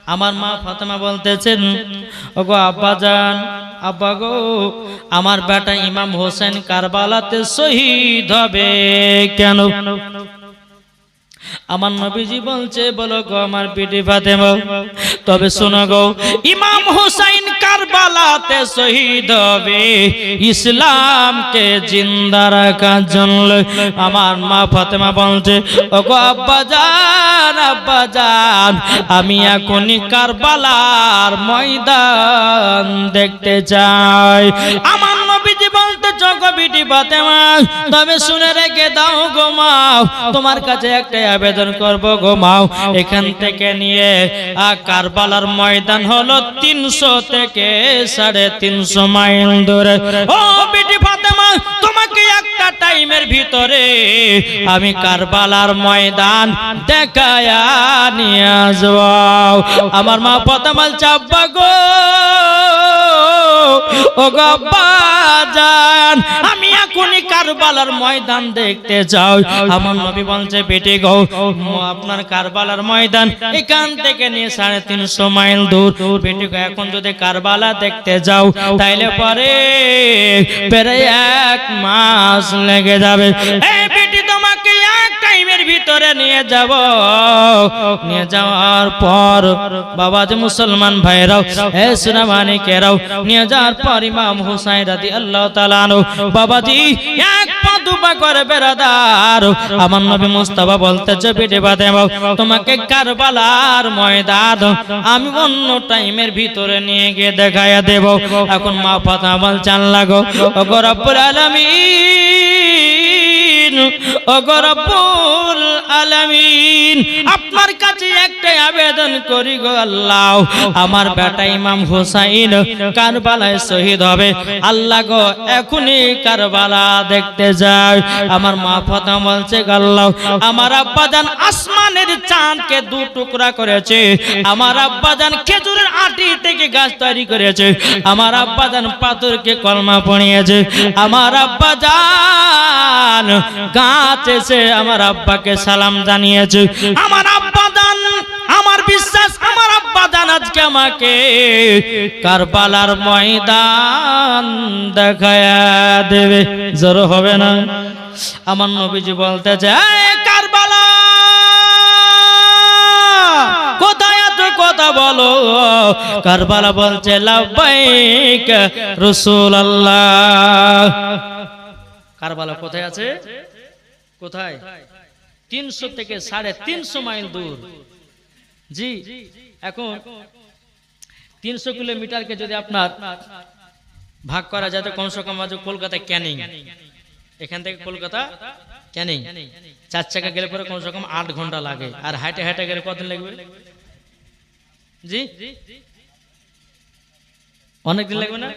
আমার মা ফাতেমা বলতেছেন, ওগো আব্বাজান, আব্বা গো, আমার বেটা ইমাম হোসেন কারবালাতে শহীদ হবে কেন? আমার নবীজি বলছে, বলো গো আমার বিটি ফাতেমা, তবে শোনো গো, ইমাম হোসেন কারবালাতে শহীদ হবে ইসলামকে জিন্দা রাখার জন্য। আমার মা ফাতেমা বলছে, ওগো আব্বাজান, আব্বাজান, আমি এখনই কারবালার ময়দান দেখতে চাই। আমার নবীজি বলতে, গো বিটি ফাতেমা, তবে শুনে রেখে দাও গো মা, তোমার কাছে একটা আবেদন করব গো মা, এখান থেকে নিয়ে কারবালার ময়দান হলো 300 থেকে 350 মাইল দূরে। ও বিটি ফাতেমা, তোমাকে একটা টাইমের ভিতরে আমি কারবালার ময়দান দেখায়া নিয়ে আসব। আমার মা ফাতেমা চাব্বা গো, ও গো আব্বাজান, আমি এখনই কারবালার ময়দান দেখতে যাও। আমার নবী বলছে, বেটি গো, আপনার কারবালার ময়দান এখান থেকে নিয়ে 350 মাইল দূর। বেটি গো, এখন যদি কারবালা দেখতে যাও তাইলে পরে প্রায় 1 মাস লেগে যাবে। এই বেটি, তোমাকে এক টাইমের ভিতরে নিয়ে যাব। নিয়ে যাওয়ার পর বাবাজি মুসলমান ভাইরাও, এ সুনামানিকেরাও, নিয়ে যাওয়ার পর ইমাম হুসাইন রাদিয়াল্লাহু তাআলা আনহু বাবাজি এক পা দুপা করে বেরাদার। আমার নবী মুস্তাফা বলতেছে, বেটি ফাতেমা, তোমাকে কারবালার ময়দান আমি অন্য টাইমের ভিতরে নিয়ে গিয়ে দেখায়া দেব। এখন মা ফাতেমা বলছেন, লাগো ওগো রব্বুল আলামিন, ওগো রব্বুল আলামিন, আপনার কাছে একটা আবেদন করি গো আল্লাহ, আমার বেটা ইমাম হুসাইন কারবালায় শহীদ হবে। আল্লাহ গো, এখনই কারবালা দেখতে যাই। আমার মা ফাতেমা বলছে, আল্লাহ, আমার আব্বাজান আসমানের চাঁদকে 2 টুকরা করেছে, আমার আব্বাজান খেজুরের আটি থেকে গাছ তৈরি করেছে, আমার আব্বাজান পাথরকে কলমা পড়িয়েছে, আমার আব্বাজান গাছ এসে আমার আব্বাকে সালাম জানিয়েছে। আমার আব্বাজান, আমার বিশ্বাস, আমার আব্বাজান আজকে আমাকে কারবালার ময়দান দেখায়া দেবে। জোর হবে না? আমার নবীজি বলতে চায়, কারবালা কোথায় আছো, কথা বলো। কারবালা বলছে, লাব্বাইক রাসূলুল্লাহ। কারবালা কোথায় আছে? কোথায়? 300 থেকে 350 মাইল দূর। জি, এখন 300 কিলোমিটারকে যদি আপনার ভাগ করা যায়, তো কমসে কম কলকাতায় ক্যানিং, এখান থেকে কলকাতা ক্যানিং 4 চাকা গেলে পরে কমসে কম 8 ঘন্টা লাগে। আর হাঁটে হাঁটে গেলে কতদিন লাগবে? জি, অনেকদিন লাগবে না?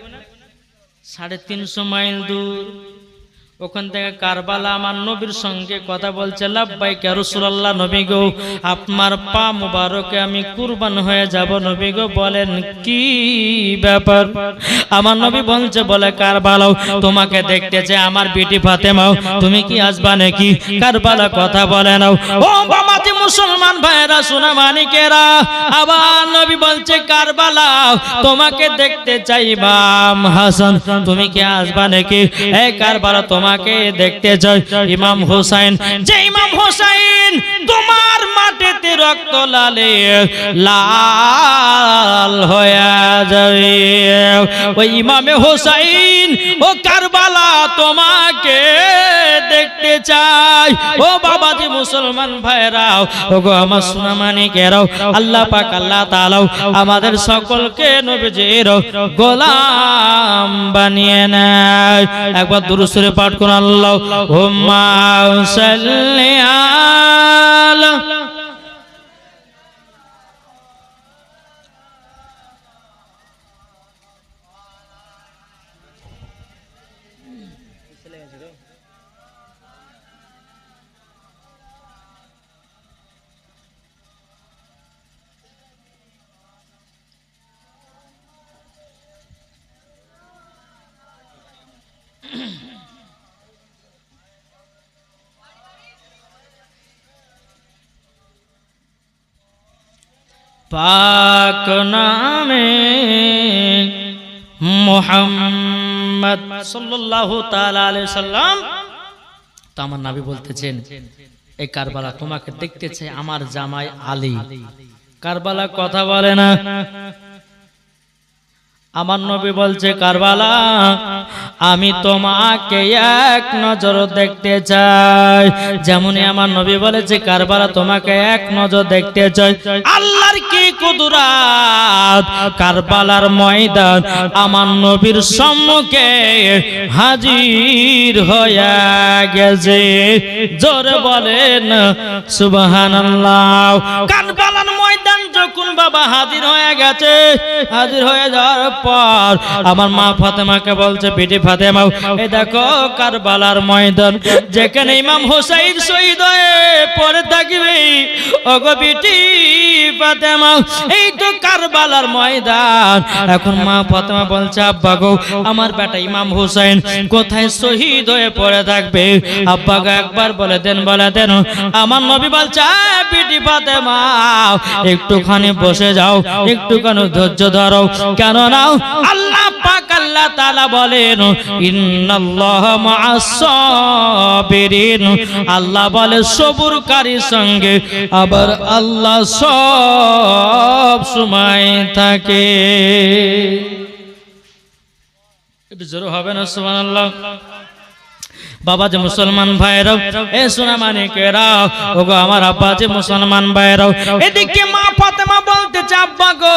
350 মাইল দূর। ওখান থেকে কারবালা আমার নবীর সঙ্গে কথা বলছে, লাব্বাইক ইয়া রাসূলুল্লাহ, নবী গো, আপনার পা মুবারকে আমি কুরবান হয়ে যাব। নবী গো, বলেন কি ব্যাপার? আমার নবী বলছে, বলে কারবালা তোমাকে দেখতে চাই আমার বিটি ফাতেমা, তুমি কি আসবা নাকি? কারবালা কথা বলে নাও। ও বাবাজি মুসলমান ভাইরা, সোনা মানিকেরা, আবার নবী বলছে, কারবালা তোমাকে দেখতে চাই ইমাম হাসান, তুমি কি আসবা নাকি? এই কারবালা তোমাকে দেখতে চাই ইমাম হোসেন, যে ইমাম হোসেন তোমার মাটিতে রক্ত লালে লাল হয়ে যাবে, ওই ইমামে হোসেন ও কারবালা তোমাকে দেখতে চাই। ও বাবাজি মুসলমান ভাইরাও, ও গো আমার সোনা মানিকেরাও, আল্লাহ পাক আল্লাহ তাআলা আমাদের সকলকে নবীজির গোলাম বানিয়ে নেয়। একবার দুরূদ শরীফ পাঠ করুন, আল্লাহুম্মা সাল্লি আলা পাক নামে মুহাম্মদ সাল্লাল্লাহু তাআলা আলাইহি সাল্লাম। তো আমার নবী বলতেছেন, এই কারবালা তোমাকে দেখতে চাই আমার জামাই আলী। কারবালা কথা বলে না। আমার নবী বলছে, কারবালা আমি তোমাকে এক নজর দেখতে চাই। যেমনই আমার নবী বলেছে, কারবালা তোমাকে এক নজর দেখতে চাই। আল্লাহর কি কুদরত! কারবালার ময়দান আমার নবীর সম্মুখে হাজির হয়ে গেছে। জোরে বলেন সুবহানাল্লাহ। কারবালার ময়দান যখন বাবা হাজির হয়ে গেছে, হাজির হয়ে যাওয়ার পর আমার মা ফাতেমাকে বলছে, বেটি ফাতেমা, এই দেখো কারবালার ময়দান, যেখানে ইমাম হোসাইন শহীদ হয়ে পড়ে থাকবে। ওগো বেটি ফাতেমা, এই তো কারবালার ময়দান। এখন মা ফাতেমা বলছে, আব্বা গো, আমার বেটা ইমাম হোসাইন কোথায় শহীদ হয়ে পড়ে থাকবে? আব্বা গো একবার বলে দেন, বলে দেন। আমার নবী বলছে, বেটি ফাতেমা একটুখানি বসে যাও, একটুখানি ধৈর্য ধরো। কেন না আল্লাহ পাক আল্লাহ তাআলা বলেন, ইন্নাল্লাহা মা'আস সাবিরিন। আল্লাহ বলে সবুরকারীর সঙ্গে, আবার আল্লাহ সব সময় থাকে। একটু জোরে হবে না সুবহানাল্লাহ। বাবা যে মুসলমান ভাইরাও, এ সোনা মানিকেরা, ওগো আমার আব্বা যে মুসলমান ভাইরাও, এদিকে মা ফাতেমা বলতেছে, আব্বা গো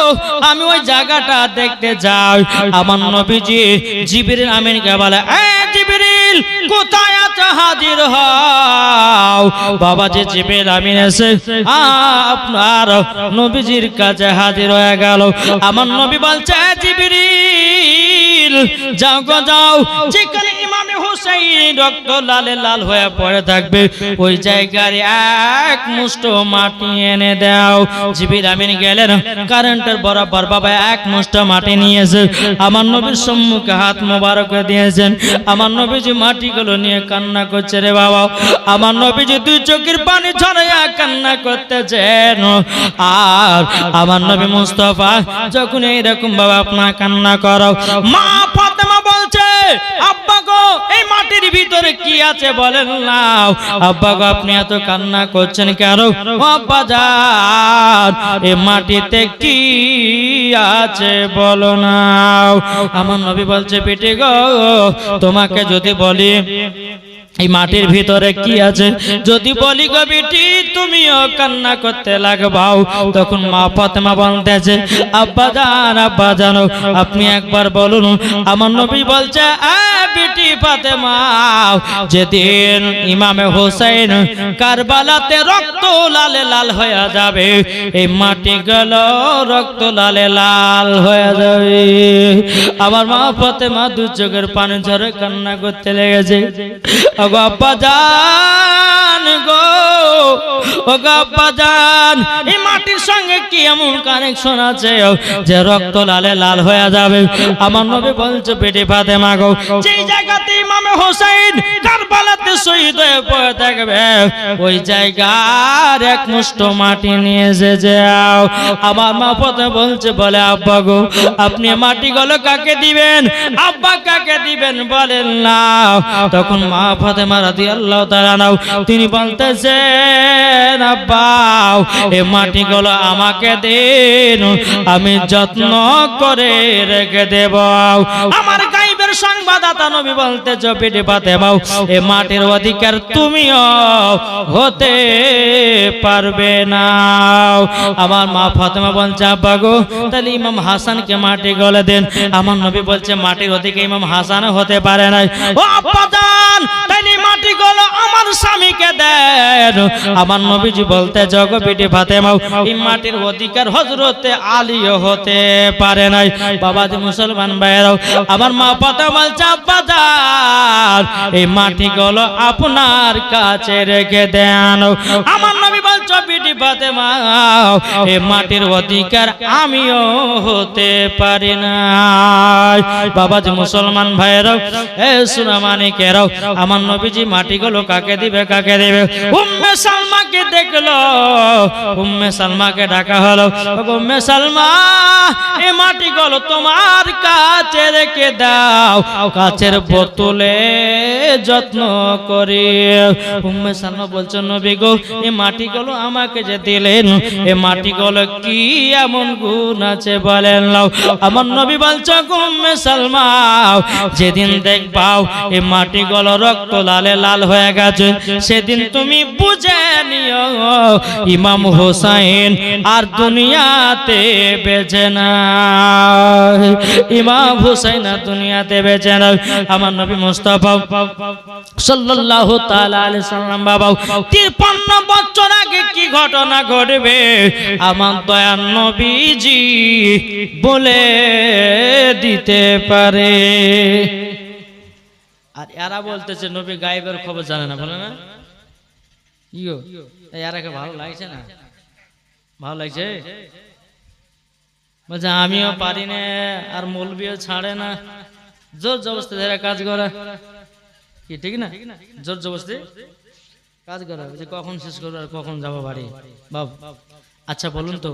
আমি ওই জায়গাটা দেখতে যাই। আমার নবীজি জিবরিল আমিনকে বলে, এ জিবরিল কোথায় আছো, হাজির হও। বাবা যে জিবরিল আমিন এসে আপনার নবীজির কাছে হাজির হয়ে গেল। আমার নবী বলছে, জিবরিল যাও গো যাও, যেখানে ইমামে হোসেন রক্ত লালে লাল হয়ে পড়ে থাকবে, ওই জায়গায় এক মুষ্ঠ মাটি এনে দাও। জিবরিল আমিন গেলেন, কারেন্টের বরাবর বাবা এক মুষ্ঠ মাটি নিয়েছে, আমার নবীর সম্মুখে হাত মোবারক দিয়েছেন। আমার নবীজি মাটিগুলো নিয়ে কান্না করছে রে বাবা। আমার নবীজি দুই চোখের পানি ঝরাইয়া কান্না করতেছেন। আর আমার নবী মুস্তাফা যখন এইরকম বাবা আপনার কান্না করো, মা ফাতেমা বলছে, আব্বা গো এই মাটির ভিতরে কি আছে বলেন না। আব্বা গো আপনি এত কান্না করছেন কেন? আব্বা জান এই মাটিতে কি আছে বলো না। আমার নবী বলছে, বেটি গো তোমাকে যদি বলি এই মাটির ভিতরে কি আছে, যদি বলি গো বেটি তুমিও কান্না করতে লাগবাও। তখন মা ফাতেমা বলতেছে, আব্বা জানো আপনি একবার বলুন। আমার নবী বলছে, বেটি ফাতেমা যেদিন ইমামে হোসেন কারবালাতে রক্ত লালে লাল হয়ে যাবে, এই মাটি গেল রক্ত লালে লাল হয়ে যাবে। আমার মা ফাতেমা দু চোখের পানি ঝরে কান্না করতে লেগেছে। আব্বা জান গো, ও আব্বা জান এই মাটির সঙ্গে কি এমন কানেকশন আছে যে রক্ত লালে লাল হয়ে যাবে? আমার নবী বলছে, বেটি ফাতেমা গো, যেই জায়গাতে ইমামে হোসেন কারবালাতে শহীদ হয়ে পড়ে থাকবে, ওই জায়গার এক মুষ্ঠ মাটি নিয়ে এসে যাও। আমার মা ফাতেমা বলছে, বলে আব্বা গো আপনি মাটিগুলো কাকে দিবেন? আব্বা কাকে দিবেন বলেন না। তখন মা ফাতেমা রাদিয়াল্লাহু তাআলা আনহা তিনি বলতেছেন, আব্বা এই মাটিগুলো আমাকে দিন, আমি যত্ন করে রেখে দেব। আমার গায়বের সংবাদদাতা নবী বলতেছে, বেটি ফাতেমা এই মাটির অধিকার তুমিও হতে পারবে না। আমার মা ফাতেমা বলছে, আব্বা গো তাহলে ইমাম হাসানকে মাটি গলে দেন। আমার নবী বলছে, মাটির অধিকার ইমাম হাসান হতে পারে না। ও আব্বা জান তাহলে মাটি গলো আমার স্বামীকে দেন। আমার নবীজি বলতে, জগ বেটি ফাতেমা এই মাটির অধিকার হযরতে আলীও হতে পারে নাই। বাবাজি মুসলমান ভাইরাও, আমার মা ফাতেমা বলছে, আব্বা জান এই মাটি গলো আপনার কাছে রেখে দেন। আমার নবী বলছে, বেটি বিটি ফাতেমা এ মাটির অধিকার আমিও হতে পারি না। বাবাজি মুসলমান ভাইয়েরাও, এ সোনা মানিকেরাও, আমার নবীজি মাটিগুলো কাকে দিবে, কাকে দিবে? উম্মে সালমাকে দেখলো, উম্মে সালমাকে ডাকা হলো, উম্মে সালমা এই মাটিগুলো তোমার কাছে রেখে দাও, কাচের বোতলে যত্ন করে। উম্মে সালমা বলছেন নবী গো, এই মাটিগুলো আমাকে যে দিলেন, এই মাটিগুলো কি এমন গুণ আছে বলেন? আমার নবী বলছে উম্মে সালমা, যেদিন দেখবাও এই মাটিগুলো রক্ত লালে লাল হয়ে গেছে, সেদিন তুমি বুঝে নিও ইমাম হোসেন আর দুনিয়াতে বেঁচে না, ইমাম হোসেন আর দুনিয়াতে বেঁচে না। আমার নবী মুস্তাফা সাল্লাল্লাহু তাআলা আলাইহি সাল্লাম বাবা 53 বছর আগে কি ঘটনা ঘটবে আমার দয়ার নবীজি বলে দিতে পারে। আর এরা বলতেছে নবী গায়েবের খবর জানে না, বলে না? ইয়ো এরাকে ভালো লাগছে না? ভালো লাগছে? বলছে আমিও পারি না, আর মৌলবিও ছাড়ে না, জোর জবরদস্তি ধরে কাজ করা কি ঠিক না? জোর জবরদস্তি কাজ করা, যে কখন শেষ করবো আর কখন যাবো বাড়ি। বাবু আচ্ছা বলুন তো,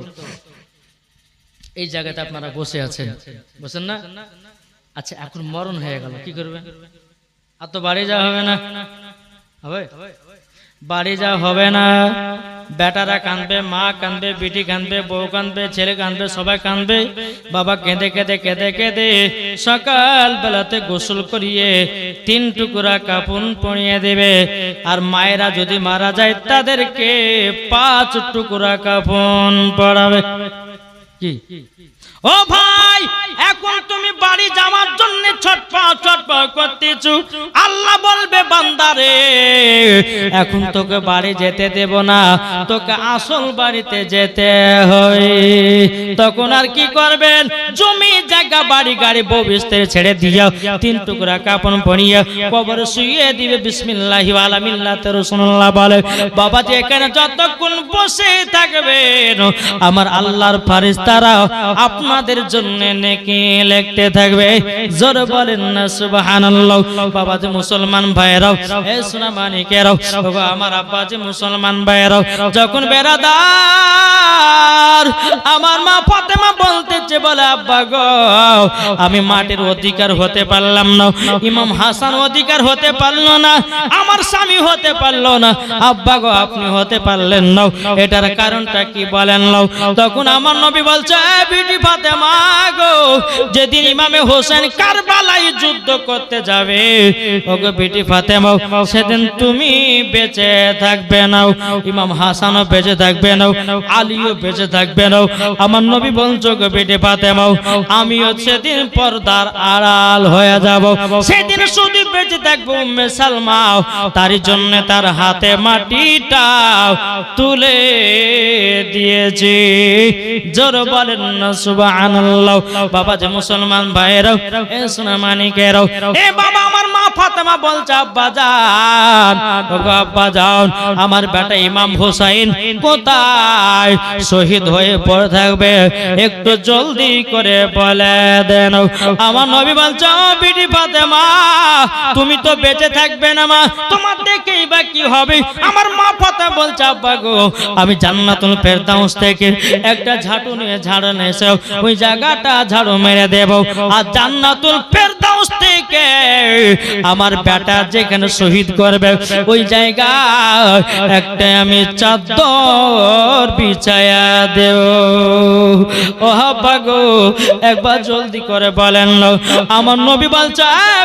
এই জায়গাতে আপনারা বসে আছেন, বসেন না? আচ্ছা এখন মরণ হয়ে গেল, কি করবে? আর তো বাড়ি যাওয়া হবে না, হবে? বাড়ি যাওয়া হবে না, বেটারা কাঁদবে, মা কাঁদবে, বিটি কাঁদবে, বউ কাঁদবে, ছেলে কাঁদবে, সবাই কাঁদবে। বাবা কেঁদে কেঁদে কেঁদে কেঁদে সকাল বেলাতে গোসল করিয়ে 3 টুকরা কাপন পরিয়ে দেবে। আর মায়েরা যদি মারা যায় তাদেরকে 5 টুকরা কাপন পরাবে। কি ও ভাই, এখন তুমি বাড়ি যাওয়ার জন্য ছটফট ছটফট করতেছো, আল্লাহ বলবে বান্দারে এখন তোকে বাড়ি যেতে দেব না, তোকে আসল বাড়িতে যেতে হয়। তখন আর কি করবেন? জমি জায়গা বাড়ি গাড়ি বউ বিস্তার ছেড়ে দিয়া 3 টুকরা কাপড় পরিয়ে কবরে শুইয়ে দিবে। বিসমিল্লাহি ওয়ালা মিল্লাতে রাসূলুল্লাহ বলে বাবা যে এখানে যতক্ষণ বসে থাকবেন আমার আল্লাহর ফেরেশতারা আপনাদের জন্য নেকি লিখতে থাকবে। জোরে বলেন না সুবহানাল্লাহ। বাবা যে মুসলমান ভাইরাও, এ সোনা মানিকেরাও, বাবা আমার আব্বা যে মুসলমান ভাইরাও, যখন বেরাদার আমার মা ফাতেমা বলতেছে, বলে আব্বা গো আমি মাটির অধিকার হতে পারলাম না, ইমাম হাসান অধিকার হতে পারলো না, আমার স্বামী হতে পারলো না, আব্বা গো আপনি হতে পারলেন না, এটার কারণটা কি বলেন? তখন আমার নবী বলছে বিটি ফাতেমা গো, যেদিন ইমামে হোসেন কারবালায় যুদ্ধ করতে যাবে ওগো বিটি ফাতেমা, সেদিন তুমি বেঁচে থাকবে না, ইমাম হাসানও বেঁচে থাকবে না, আলীও বেঁচে থাকবে না। আমার নবী বলছো গো বিটি ফাতেমা, আমিও সেদিন পর্দার আড়াল হয়ে যাব, সেদিন শুধু বেঁচে থাকবো উম্মে সালমা, তার জন্য তার হাতে মাটিটা তুলে দিয়েছি। জোর বলেন না সুবহানাল্লাহ। বাবা যে মুসলমান ভাইরাও, এ সোনা মানিকেরাও, এ বাবা আমার মা ফাতেমা বলছে আব্বা জান, ওগো আব্বা জান আমার বেটা ইমাম হোসেন কোথায় শহীদ হয়ে পড়ে থাকবে, একটু জলদি করে বলে দেন। আমার নবী বলছে বিটি ফাতেমা তুমি তো বেঁচে থাকবে না মা, তোমার দেখেই বা কি হবে? আমার মা ফাতেমা বলছে আব্বা গো আমি জান্নাতুল ফেরদাউস থেকে একটা ঝাড়ু নিয়ে ঝাড়ু এসে ওই জায়গাটা ঝাড়ু মেরে দেব, আর জান্নাতুল ফেরদাউস থেকে আমার বেটা যেখানে শহীদ করবে ওই জায়গা একটা আমি চাদর বিছায়া দেব। ও আব্বা গো একবার জলদি করে বলেন। আমার নবী বলছে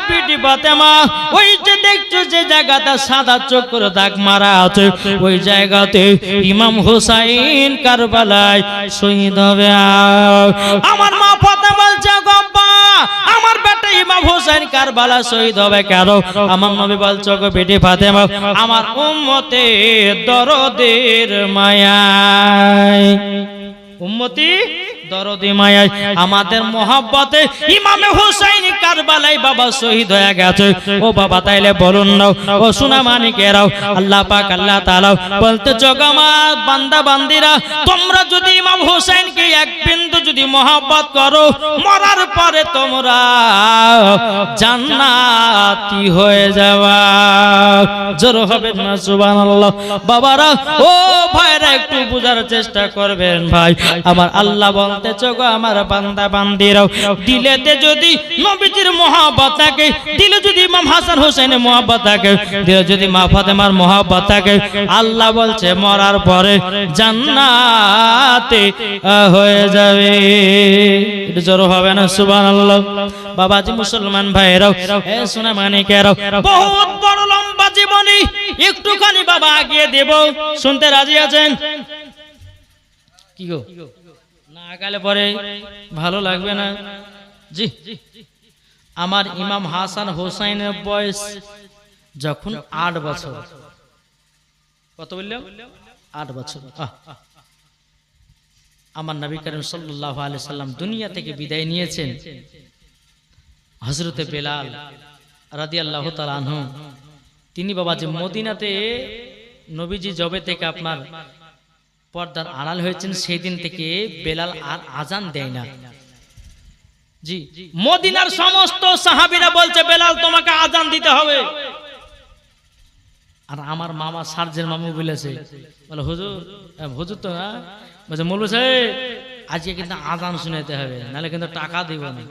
বিটি ফাতেমা ওই যে দেখছো যে জায়গাটা সাদা চক্র দাগ মারা আছে ওই জায়গাতে ইমাম হোসেন কারবালায় শহীদ হবে। আমার মা ফাতেমা বলছে গব্বা আমার বেটা ইমাম হোসেন কারবালা শহীদ হবে কেন? আমার নবী বলছে গো বিটি ফাতেমা আমার উম্মতের দরদের মায়ায়, উম্মতি দরদি মায়ায় আমাদের মহব্বতে ইমাম ইমামে হুসাইন কারবালায় বাবা শহীদ হয়ে গেছে। ও বাবা তাইলে বলুন না ও সোনা মানিকেরাও, আল্লাহ পাক আল্লাহ তাআলা বলতে জগমাত বান্দা বান্দিরা, তোমরা যদি ইমাম হুসাইনকে এক বিন্দু যদি মহব্বত করো, মরার পরে তোমরা জান্নাতি হয়ে যাওয়া। জোর হবে না সুবহানাল্লাহ। বাবারা ও ভাইরা একটু বুঝার চেষ্টা করবেন ভাই আমার। আল্লাহ বলতেছে গো আমার বান্দা বান্দিরাও, দিলেতে যদি নবীজির মহব্বত থাকে, দিলে যদি ইমাম হাসান হোসেনের মহব্বত থাকে, দিলে যদি মা ফাতেমার মহব্বত থাকে, আল্লাহ বলছে মরার পরে জান্নাতে হয়ে যাবে। এটা জোর হবে না সুবহানাল্লাহ। বাবাজি মুসলমান ভাইরাও, এ সোনা মানিকেরাও, বহুত বড় লম্বা জীবনী, একটুখানি বাবা আগিয়ে দেব, শুনতে রাজি আছেন? কি গো না আগালে পরে ভালো লাগবে না? জি, আমার ইমাম হাসান হোসেনের বয়স যখন 8 বছর। কত বললাম? 8 বছর। আমার নবী করিম সাল্লাল্লাহু আলাইহি সাল্লাম দুনিয়া থেকে বিদায় নিয়েছেন। হযরতে বেলাল রাদিয়াল্লাহু তাআলা আনহু তিনি বাবা যে মদিনাতে নবীজি জবে থেকে আপনার পর্দার আড়াল হয়েছেন, সেই দিন থেকে বেলাল আর আজান দেয় না। জি, মদিনার সমস্ত সাহাবীরা বলছে বেলাল তোমাকে আজান দিতে হবে। আর আমার মামা সার্জের মামু বলেছে, বলে হুজুর, হুজুর তো না বলছে মৌলভী সাহেব আজকে কিন্তু আজান শুনাইতে হবে, নাহলে কিন্তু টাকা দিব না।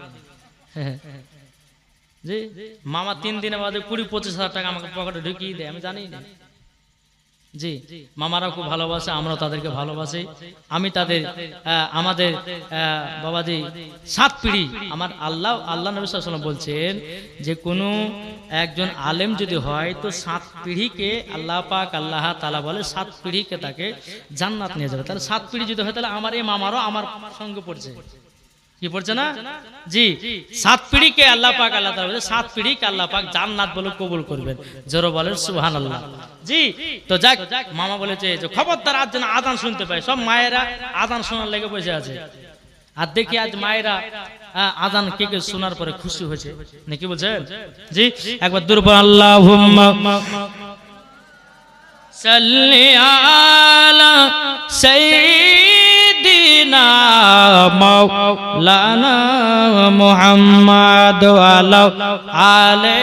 জি, মামা 3 দিনের বাদে 20-25 হাজার টাকা আমাকে পকেটে ঢুকিয়ে দেয়, আমি জানি না। জি, মামারা খুব ভালোবাসে, আমরাও তাদেরকে ভালোবাসি। আমি তাদের আমাদের বাবাজি 7 পিঢ়ি আমার আল্লাহ নবী সাল্লাল্লাহু আলাইহি ওয়াসাল্লাম বলছেন যে কোনো একজন আলেম যদি হয় তো 7 পিঢ়িকে আল্লাহ পাক আল্লাহ তাআলা বলে 7 পিঢ়িকে তাকে জান্নাত নিয়ে যাবে। তাহলে 7 পিঢ়ি যদি হয় তাহলে আমার এই মামারও আমার সঙ্গে পড়ছে, কি পড়ছে না? জি, 7 পিঢ়িকে আল্লাহ পাক আল্লাহ তাআলা বলে 7 পিঢ়িকে আল্লাহ পাক জান্নাত বলে কবুল করবেন। জোরে বলেন সুবহানাল্লাহ। জি, তো যাক মামা বলেছে যে খবরদার আজ যেন আজান শুনতে পাই। সব মায়েরা আজান শোনার লেগে বসে আছে। আর দেখি আজ মায়েরা আজান কে কে শোনার পরে খুশি হয়েছে নাকি বলছেন? জি, একবার দুরূহ আল্লাহুম্মা সাল্লি আলা সাইয়্যিদিনা মাওলানা মুহাম্মদ ওয়া আলা আলি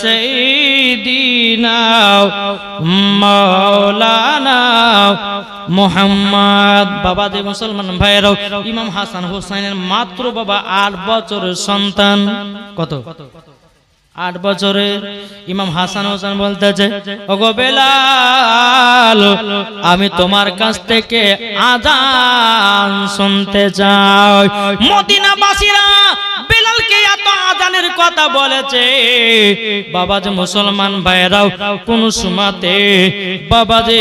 সাইয়্যিদিনা মাওলানা মুহাম্মদ। বাবা যে মুসলমান ভাইরাও, ইমাম হাসান হোসেনের মাত্র বাবা 8 বছরের সন্তান। কত? 8 বছরের ইমাম হাসান হোসেন বলতেছে ওগো বেলাল, আমি তোমার কাছ থেকে আযান শুনতে চাই। মদিনাবাসীরা বেলালকে এত আযানের কথা বলেছে, বাবা যে মুসলমান ভাইরাও কোন সময়তে বাবা যে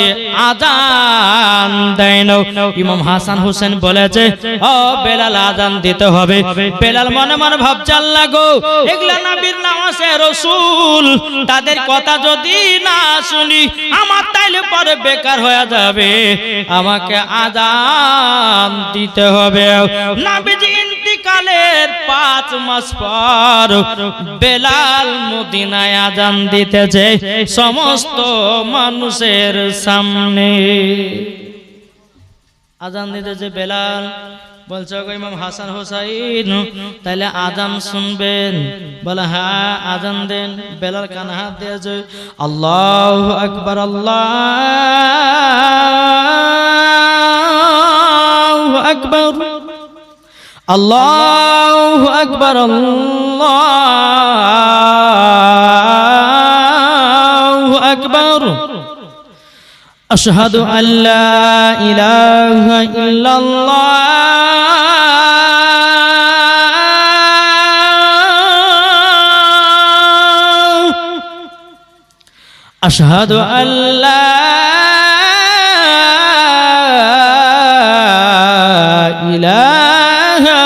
আযান দেয় না। ইমাম হাসান হোসেন বলেছে ও বেলাল আযান দিতে হবে। বেলাল মনে মনে ভাবছে আল্লাহ গো, এগুলা নবীর নামাজ রাসূল, তাদের কথা যদি না শুনি আমার তাইলে পরে বেকার হয়ে যাবে, আমাকে আযান দিতে হবে। নবীজি ইন্তিকালের 5 মাস পর বেলাল মদিনায় আযান দিতেছে সমস্ত মানুষের সামনে। আযান দিতেছে বেলাল, বলছে ইমাম হাসান হোসাইন তাহলে আযান শুনবেন? বলে হ্যাঁ আযান দেন। বেলাল কানে হাত দিয়েছে, আল্লাহু আকবার আল্লাহু আকবার আল্লাহু আকবার আল্লাহু আকবার আশহাদু আল্লা ইলাহা ইল্লাল্লাহ আশহাদু আল্লা ইলাহা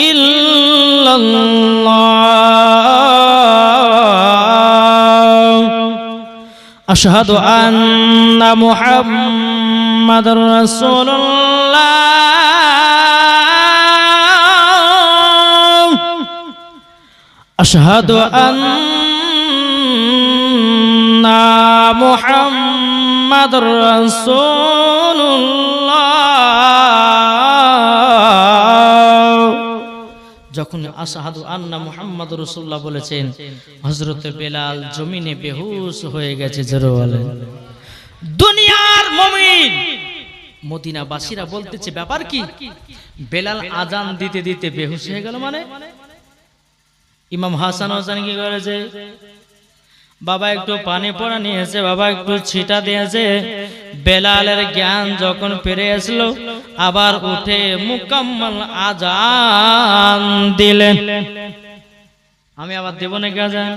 ইল্লাল্লাহ আশহাদু আন্না মুহাম্মাদুর রাসূলুল্লাহ আশহাদু আন্না মুহাম্মাদুর রাসূলুল্লাহ। যখন আশহাদু আন্না মুহাম্মাদুর রাসূলুল্লাহ বলেছেন, হযরত বেলাল জমিনে বেহুশ হয়ে গেছে। জোরে বলেন। দুনিয়ার মুমিন মদিনাবাসীরা বলতেছে, ব্যাপার কি? বেলাল আজান দিতে দিতে বেহুশ হয়ে গেল মানে? ইমাম হাসান হোসেন কি করেছে? বাবা একটু পানি পড়া নিয়েছে, বাবা একটু ছিটা দিয়েছে। বেলালের জ্ঞান যখন ফিরে আসলো, আবার উঠে মুকাম্মাল আজান দিলেন। আমি আবার দেব নাকি আজান?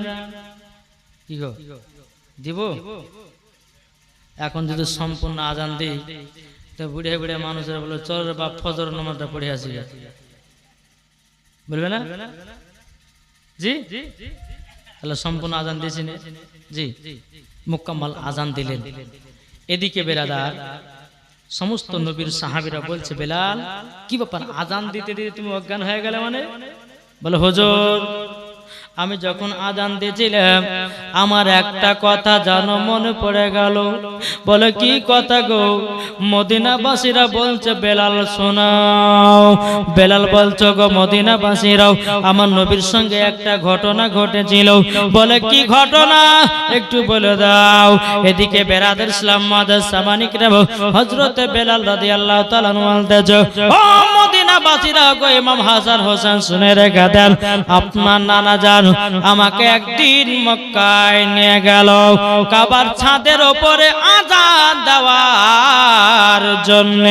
কি গো, দিব? এখন যদি সম্পূর্ণ আজান দিই তো বুড়ে বুড়ে মানুষেরা বলে, চল রে বাপ ফজর নামাজটা পড়ে আসি, বলবে না? জি, তাহলে সম্পূর্ণ আজান দিয়েছি না? জি, মুকাম্মাল আজান দিলেন। এদিকে বেরাদার সমস্ত নবীর সাহাবীরা বলছে, বেলাল কি ব্যাপার, আজান দিতে দিতে তুমি অজ্ঞান হয়ে গেলে মানে? বলে, হুজুর আমি যখন আজান দিয়েছিলাম আমার একটা কথা জানো মনে পড়ে গেল। বলে, কি কথা গো? মদিনাবাসীরা বলছে, বেলাল শোনাও। বেলাল বলছো, গো মদিনাবাসীরাও আমার নবীর সঙ্গে একটা ঘটনা ঘটেছিল। বলে, কি ঘটনা একটু বলে দাও। এদিকে বেরাদের ইসলাম মাদার সামানিক রে হযরতে বেলাল রাদিয়াল্লাহু তাআলা বলতেছে, ও মদিনাবাসীরা গো, ইমাম হাসান হোসেন শুনে রেখে দেন, আপনার নানা জান আমাকে একদিন মক্কায় নিয়ে গেল কাবার ছাদের উপরে আজান দেওয়ার জন্য।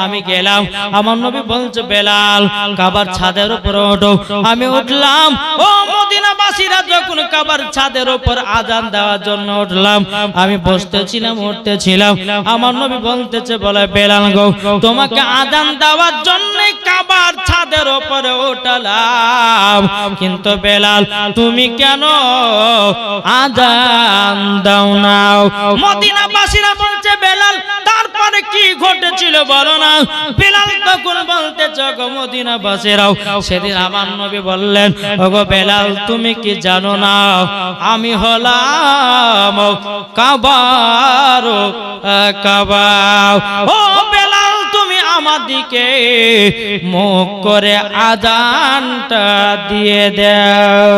আমি গেলাম, আমার নবী বলছে, বেলাল কাবার ছাদের উপরে ওঠো। আমি উঠলাম। ও মদিনাবাসীরা যখন কাবার ছাদের উপর আজান দেওয়ার জন্য উঠলাম, আমি বসতেছিলাম, উঠতেছিলাম। আমার নবী বলতেছে, বলে, বেলাল গো তোমাকে আজান দেওয়ার জন্য কাবার ছাদের উপরে উঠলাম, কিন্তু বেলাল তুমি কেন আজান দাও না? মদিনাবাসীরা বলছে, বেলাল তারপরে কি ঘটেছিল বলো না? বেলাল তখন বলতেছে, গো মদিনাবাসীরাও সেদিন আমার নবী বললেন, ওগো বেলাল তুমি কি জানো না আমি হলাম কাবার কাবা। ও বেলাল তুমি আমার দিকে মুখ করে আজানটা দিয়ে দাও।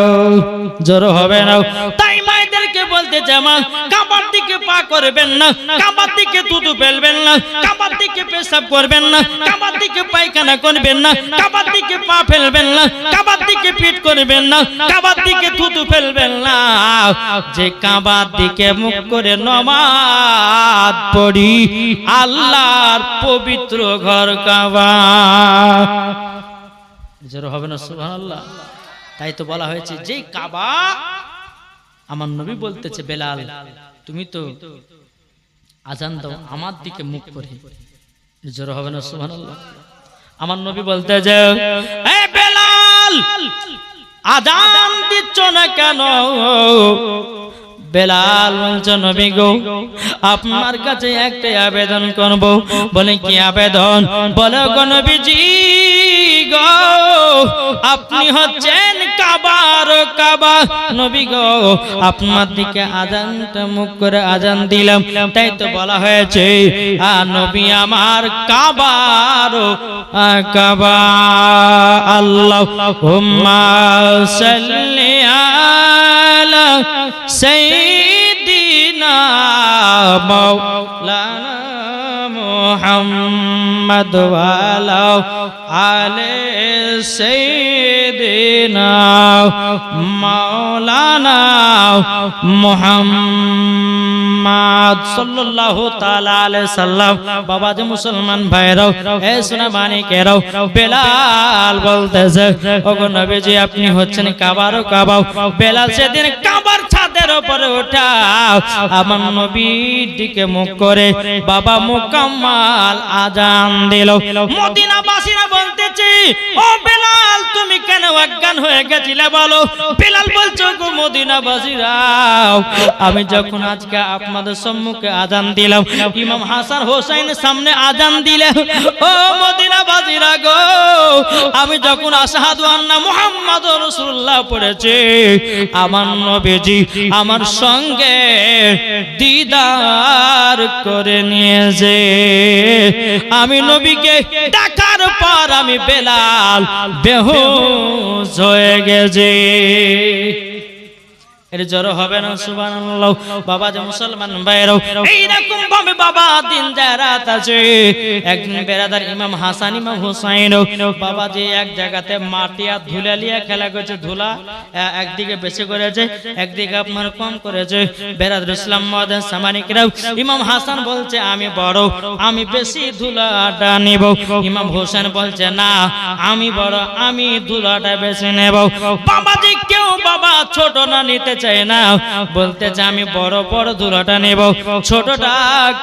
জোর হবে না? তাই মায়েদেরকে বলতে জামা, কাবার দিকে পা করবেন না, কাবার দিকে থুতু ফেলবেন না, কাবার দিকে পেশাব করবেন না, কাবার দিকে পায়খানা করবেন না, কাবার দিকে পা ফেলবেন না, কাবার দিকে পিঠ করবেন না, কাবার দিকে থুতু ফেলবেন না। যে কাবার দিকে মুখ করে নামাজ পড়ি, আল্লাহর পবিত্র ঘর কাবা। জোর হবে না? সুবহানাল্লাহ। তাই তো বলা হয়েছে, যে কাবা আমার নবী বলতেছে, বেলাল তুমি তো আজান দাও আমার দিকে মুখ করে। জোর হবে না? সুবহানাল্লাহ। আমার নবী বলতেছে, এ বেলাল আজান দিচ্ছ না কেন? বেলাল বলছে, নবী গো আপনার কাছে একটা আবেদন করব। বলে, কি আবেদন? বলে, গো নবীজি গো আপনি হচ্ছেন কাবার কাবা। নবী গো আপনার দিকে আজানটা মুখ করে আজান দিলাম, তাই তো বলা হয়েছে নবী আমার কাবার কাবা। আল্লাহুম্মা সাল্লি আলা সাইয়্যিদিনা মাওলানা মুহাম্মদ ওয়া আলা আলি সাইয়্যিদিনা মাওলানা মুহাম্মদ সাল্লাল্লাহু তাআলা আলাইহি সাল্লাম। বাবা যে মুসলমান ভাইরাও, এ সোনা মানিকেরাও, বেলাল বলতেছে, ওগো নবীজি আপনি হচ্ছেন কাবার কাবা। বেলাল সেদিন কাবার ছাদের উপরে ওঠা আমার নবীর দিকে মুখ করে বাবা মুকাম্মাল আজান দিল। মদিনাবাসীরা বলতেছে, ও বেলাল তুমি কেন অজ্ঞান হয়ে গেছিলে বলো? বেলাল বলছো, গো মদিনাবাসীরা আমি যখন আজকে আপনাদের সম্মুখে আজান দিলাম, ইমাম হাসান হোসেন সামনে আজান দিলে, ও মদিনাবাসীরা গো আমি যখন আশহাদু আন্না মুহাম্মাদুর রাসূলুল্লাহ পড়েছি, আমার নবীজি আমার সঙ্গে দিদার করে নিয়েছে। আমি নবীকে ডাকার পর আমি বেলাল বেহুশ হয়ে গেছি। এর জোর হবে না সুবহানাল্লাহ। বাবা যে মুসলমান ভাইরাও এইরকম ভাবে বাবা দিন রাত আছে। একদিন বেরাদার ইমাম হাসান ইমাম হুসাইন বাবা যে এক জায়গাতে মাটি আর ধুলা নিয়ে খেলা করছে। ধুলা একদিকে বেশি করেছে, একদিকে আপনার কম করেছে। বেরাদার ইসলাম মাদান সামানিকরাও ইমাম হাসান বলছে আমি বড়, আমি বেশি ধুলাটা নিব। ইমাম হোসেন বলছে না আমি বড়, আমি ধুলাটা বেশি নেব। বাবা যে কেউ বাবা ছোট না নিতে চাই না, বলতে চাই আমি বড় বড় ধুলাটা নেব, ছোটটা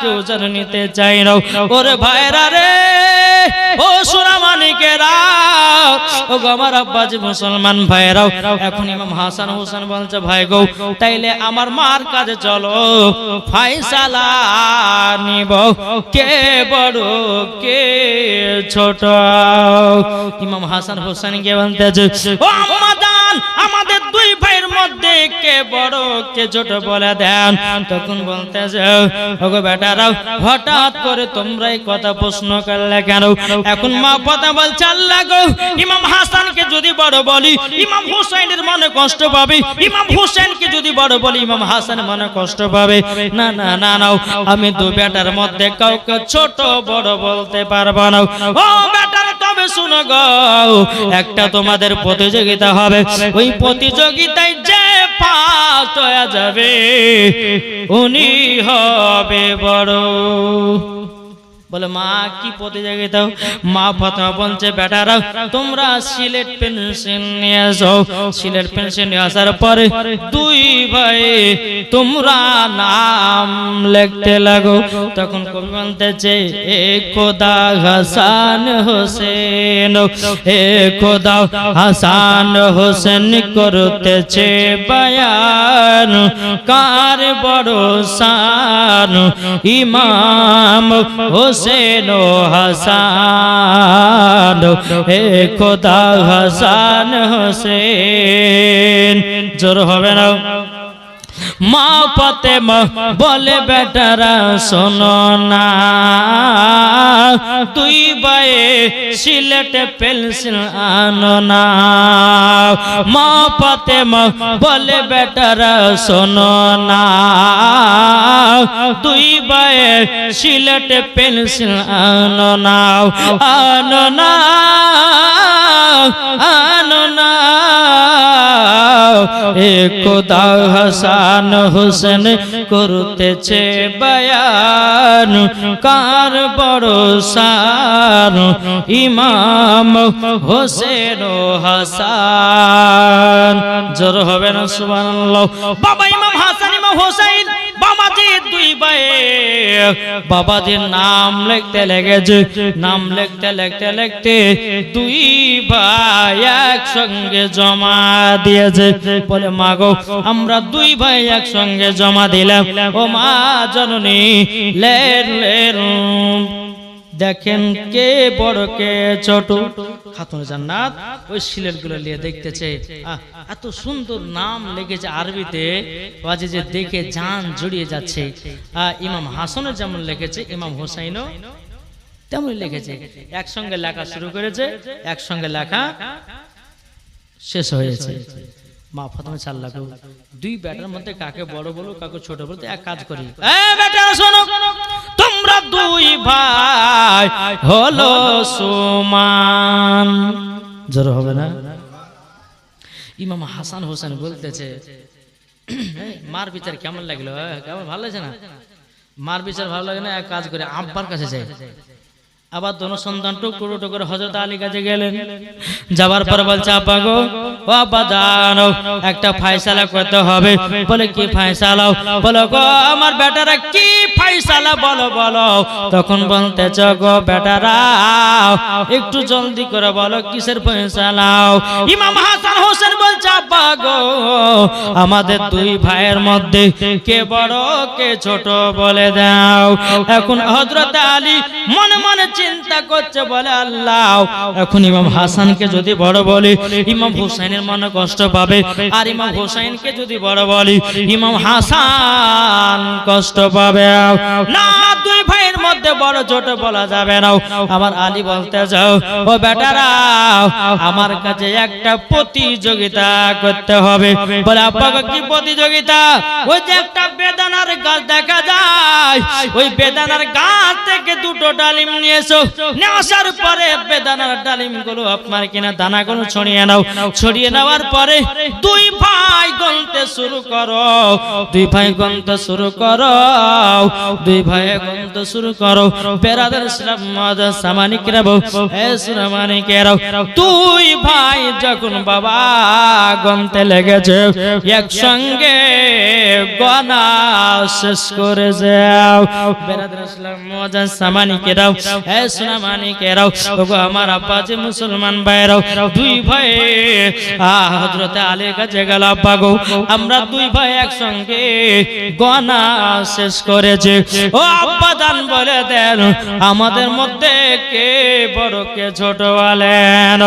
কেউ যেন নিতে চাই না। ওরে ভাইরা রে, ও সোনামানিকেরা, ও আমার আব্বাজি মুসলমান ভাইরাও, এখন ইমাম হাসান হোসেন বলছে ভাই গো তাইলে আমার মার কাছে চলো, ফায়সালা নিব কে বড় কে ছোট। ইমাম হাসান হোসেন কে বলতেছে ও আম্মা জান, আমাদের দুই ভাইয়ের মধ্যে কে বড় কে ছোট বলে দেন। তখন বলতেছে ওগো বেটারাও, হঠাৎ করে তোমরা এই কথা প্রশ্ন করলে কেন? এখন মা কথা বলছে আল্লাহ গো, ইমাম হাসানকে যদি বড় বলি ইমাম হুসাইনের মনে কষ্ট পাবে, ইমাম হুসাইনকে যদি বড় বলি ইমাম হাসান মনে কষ্ট পাবে। না না না নাও, আমি দু বেটার মধ্যে কাউকে ছোট বড় বলতে পারবো না। ও বেটার তবে শুনো গো, একটা তোমাদের প্রতিযোগিতা হবে, ওই প্রতিযোগিতায় যে ফার্স্ট হয়ে যাবে উনি হবে বড়। বলে মা কি প্রতিযোগিতা? মা প্রথমে বলছে বেটারা তোমরা সিলেট পেন্সিল নিয়ে আসো। সিলেট পেন্সিল নিয়ে আসার পরে দুই ভাই তোমরা নাম লিখতে লাগো। তখন কবি বলতেছে এ খোদা হাসান হোসেন, এ খোদা হাসান হোসেন করতেছে বয়ান, কার বড় শান ইমাম হোসেন ও হাসান, হে খোদা হাসান হোসেন। জোর হবে না? মা ফাতেমা বলে বেটারা শোনো না, তুই বায়ে সিলেটে পেন্সিল আনো না। মা ফাতেমা বলে বেটারা শোনো না, তুই বায়ে সিলেটে পেন্সিল আনো না, আনো না, আনো না। এ খোদা হাসান হোসেন করতেছে বয়ান, কার বড় শান ইমাম হোসেন ও হাসান। জোর হবে না সুবহানাল্লাহ। বাবা ইমাম হাসান ইমাম হোসেন বাবাজি দুই ভাই বাবাজির নাম লিখতে লেগেছে। নাম লিখতে লিখতে লিখতে দুই ভাই একসঙ্গে জমা দিয়েছে। বলে মা গো আমরা দুই ভাই একসঙ্গে জমা দিলাম। ও মা জননী লেন লেন দেখেন কে বড় কে ছোট। খাতুন জান্নাত ওই সিলেট গুলো নিয়ে দেখতেছে, এত সুন্দর নাম লেগেছে আরবিতে, বাজে যে দেখে জান জড়িয়ে যাচ্ছে। ইমাম হাসানের যেমন লিখেছে ইমাম হোসাইনও তেমন লিখেছে। একসঙ্গে লেখা শুরু করেছে, একসঙ্গে লেখা শেষ হয়েছে। মা ফাতেমা চাল্লা গো দুই বেটার মধ্যে কাকে বড় বলো কাকে ছোট বলো, এক কাজ করি বেটারা শোনো, তোমরা দুই ভাই হলো সমান। জোর হবে না? ইমাম হাসান হোসেন বলতেছে মার বিচার কেমন লাগলো? কেমন ভালো লাগছে না? মার বিচার ভালো লাগে না, এক কাজ করে আব্বার কাছে যাই। আবার দোনো সন্তান টুকরো টুকরো হযরত আলী কাছে গেলেন। যাবার পর বলছে আব্বা গো, ও আব্বা জানো একটা ফয়সালা করতে হবে। বলে কি ফয়সালা? বলো গো আমার বেটারা কি ফয়সালা বলো বলো। তখন বলতেছ গো বেটারা একটু জলদি করে বলো কিসের ফয়সালা? ইমাম হাসান হোসেন বলছে আব্বা গো আমাদের দুই ভাইয়ের মধ্যে কে বড় কে ছোট বলে দাও। এখন হযরত আলী মনে মনে চিন্তা করছে, বলে আল্লাহ এখন ইমাম হাসানকে যদি বড় বলি ইমাম হুসাইনের মনে কষ্ট পাবে, আর ইমাম হুসাইনকে যদি বড় বলি ইমাম হাসান কষ্ট পাবে। না, দুই ভাইয়ের মধ্যে বড় ছোট বলা যাবে না। আমার আলী বলতে যাও, ও বেটারা আমার কাছে একটা প্রতিযোগিতা করতে হবে। বলে আব্বা কি প্রতিযোগিতা? ওই যে একটা বেদানার গাছ দেখা যায়, ওই বেদানার গাছ থেকে দুটো ডালিম নিয়ে এসো, নিয়ে আসার পরে বেদানার ডালিম গুলো আপনার কিনা দানাগুলো ছড়িয়ে নাও, ছড়িয়ে নেওয়ার পরে দুই ভাই গুনতে শুরু করো, দুই ভাই গুনতে শুরু করো, দুই ভাই গুনতে শুরু করো। বেরাদার ইসলাম মাদার সামানিকরা বউ, এ সুরামানিকেরাও, দুই ভাই যখন বাবা গুনতে লেগেছে একসঙ্গে গোনা শেষ করে যাও। বেরাদার ইসলাম মাদার সামানিকেরাও, এ সুরামানিকেরাও, ওগো আমার আব্বাজি মুসলমান ভাইরাও, দুই ভাই হযরত আলীর কাছে গেল, আব্বা গো আমরা দুই ভাই একসঙ্গে গোনা শেষ করেছে, ও আব্বা দান বলে দেন আমাদের মধ্যে কে বড় কে ছোট বলেন।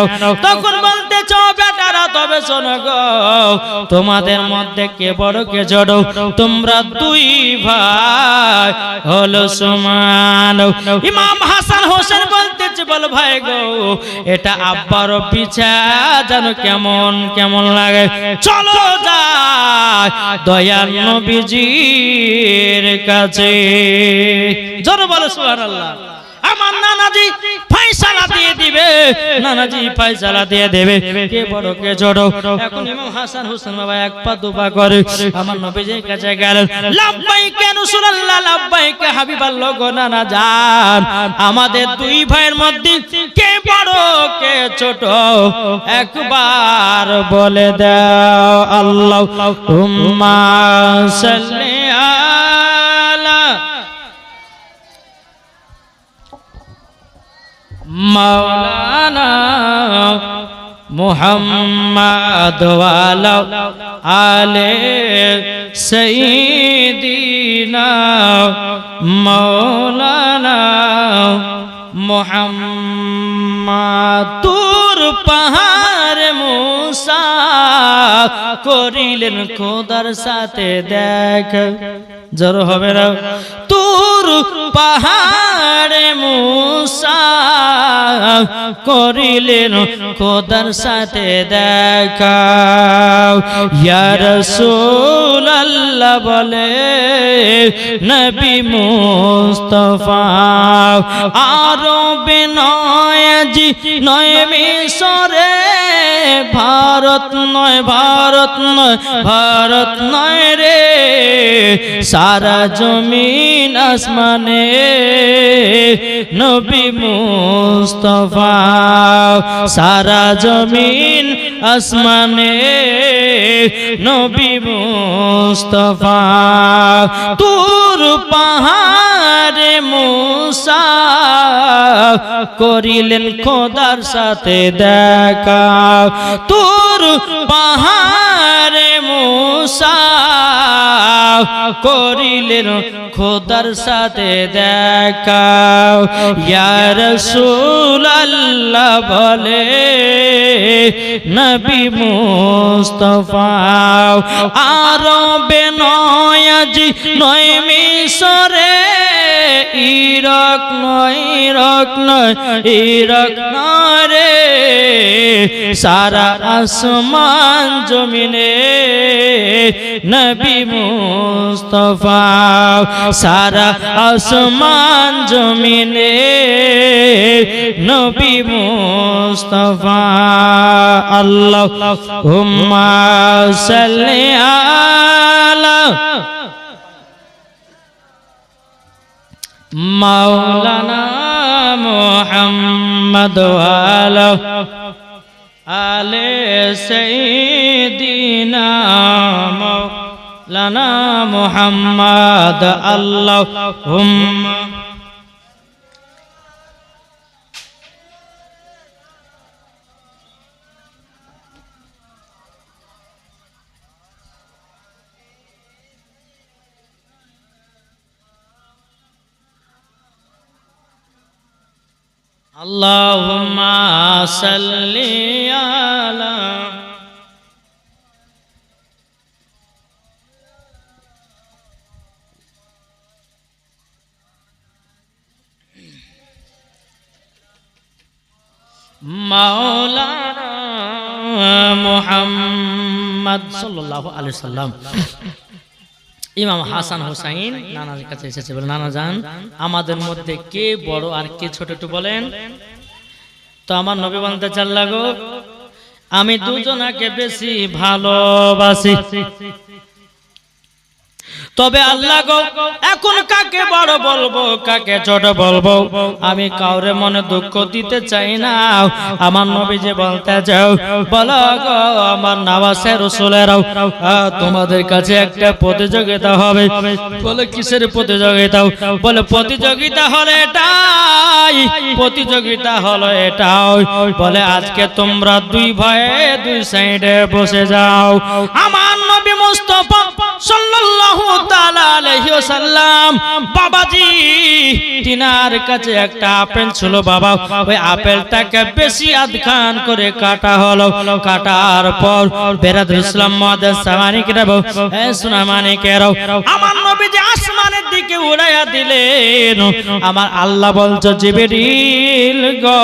তখন বলতে চো বেটারা তবে শোনো গো, তোমাদের মধ্যে কে বড় কে ছোট? তোমরা দুই ভাই হলো সমান। ইমাম হাসান হোসেন বলতেছে, বল ভাই গো এটা আব্বার পিছা জানো কেমন কেমন লাগে, চলো যাই দয়াল নবীজির কাছে। জোরে বলো সুবহানাল্লাহ। আমার নানাজি ফয়সালা দিয়ে দিবে, নানাজি ফয়সালা দিয়ে দেবে কে বড় কে ছোট। এখন ইমাম হাসান হোসেন বাবা এক পা দুপা করে আমার নবীজির কাছে গেলেন, লাব্বাইক ইয়া রাসূলুল্লাহ, লাব্বাইক হাবিবাল্লাহ গো নানা জান, আমাদের দুই ভাইয়ের মধ্যে কে বড় কে ছোট একবার বলে দাও। আল্লাহুম্মা সাল্লি আলা মাওলানা মুহাম্মাদ ওয়ালা আলে সাইয়্যিদিনা মাওলানা মুহাম্মাদ। তুর পাহাড় মুসা করিলেন খোদার সাথে দেখা, জোর হবে না। তুর পাহাড় মুসা করিলেন খোদার সাথে দেখা, ইয়া রাসূলুল্লাহ বলে নবী মুস্তাফা, আরবে নয় জি নয় মিশরে, ভারত নয় ভারত নয় ভারত নয় রে, সারা জমিন আসমানে নবী মুস্তাফা, সারা জমিন আসমানে নবী মুস্তাফা। তুর পাহাড়ে মুসা করিলেন খোদার সাথে দেখা, তুর পাহাড়ে মুসা করিলেন খোদার সাথে দেখা, ইয়া রাসূলুল্লাহ বলে নবী মুস্তাফা, আরবে নয় জি নয় মিশরে, ইরাক নয় ইরাক নয় ইরাক নয় রে, সারা আসমান জমিনে নবী মুস্তাফা, সারা আসমান জমিনে নবী মুস্তাফা। আল্লাহুম্মা সাল্লি আলা মাওলানা মুহাম্মদ ওয়ালা আলে সাইয়্যিদিনা মাওলানা মুহাম্মদ। আল্লাহুম্মা আল্লাহুম্মা সাল্লি আলা মাওলানা মুহাম্মদ সাল্লাল্লাহু আলাইহি সাল্লাম। ইমাম হাসান হুসাইন নানার কাছে এসেছে, বলে নানা জান আমাদের মধ্যে কে বড় আর কে ছোট একটু বলেন। তো আমার নবী বলতে চাল্লা গো, আমি দুজনাকে বেশি ভালোবাসি, তবে আল্লাহ গো এখন কাকে বড় বলবো কাকে ছোট বলবো আমি কাউরে মনে দুঃখ দিতে চাই না। আমার নবী যে বলতে যাও, বলো গো আমার নওয়াজে রাসূলেরাও তোমাদের কাছে একটা প্রতিযোগিতা হবে। বলে কিসের প্রতিযোগিতা? বলে প্রতিযোগিতা হলো এটাই, প্রতিযোগিতা হলো এটাই। বলে আজকে তোমরা দুই ভাইয়ে দুই সাইডে বসে যাও। আমার নবী মুস্তাফা সাল্লাল্লাহু তাআলা আলাইহি ওয়াসাল্লাম বাবাজি তিনার কাছে একটা আপেল ছিল বাবা, ওই আপেলটাকে বেশি আধখান করে কাটা হলো। কাটার পর বেরাদুল ইসলাম মুআদ্দাস সামানিকেরা সুনামানিকেরাও আমার নবী যে আসমানের দিকে উড়াইয়া দিলেন, আমার আল্লাহ বলছে জিবরিল গো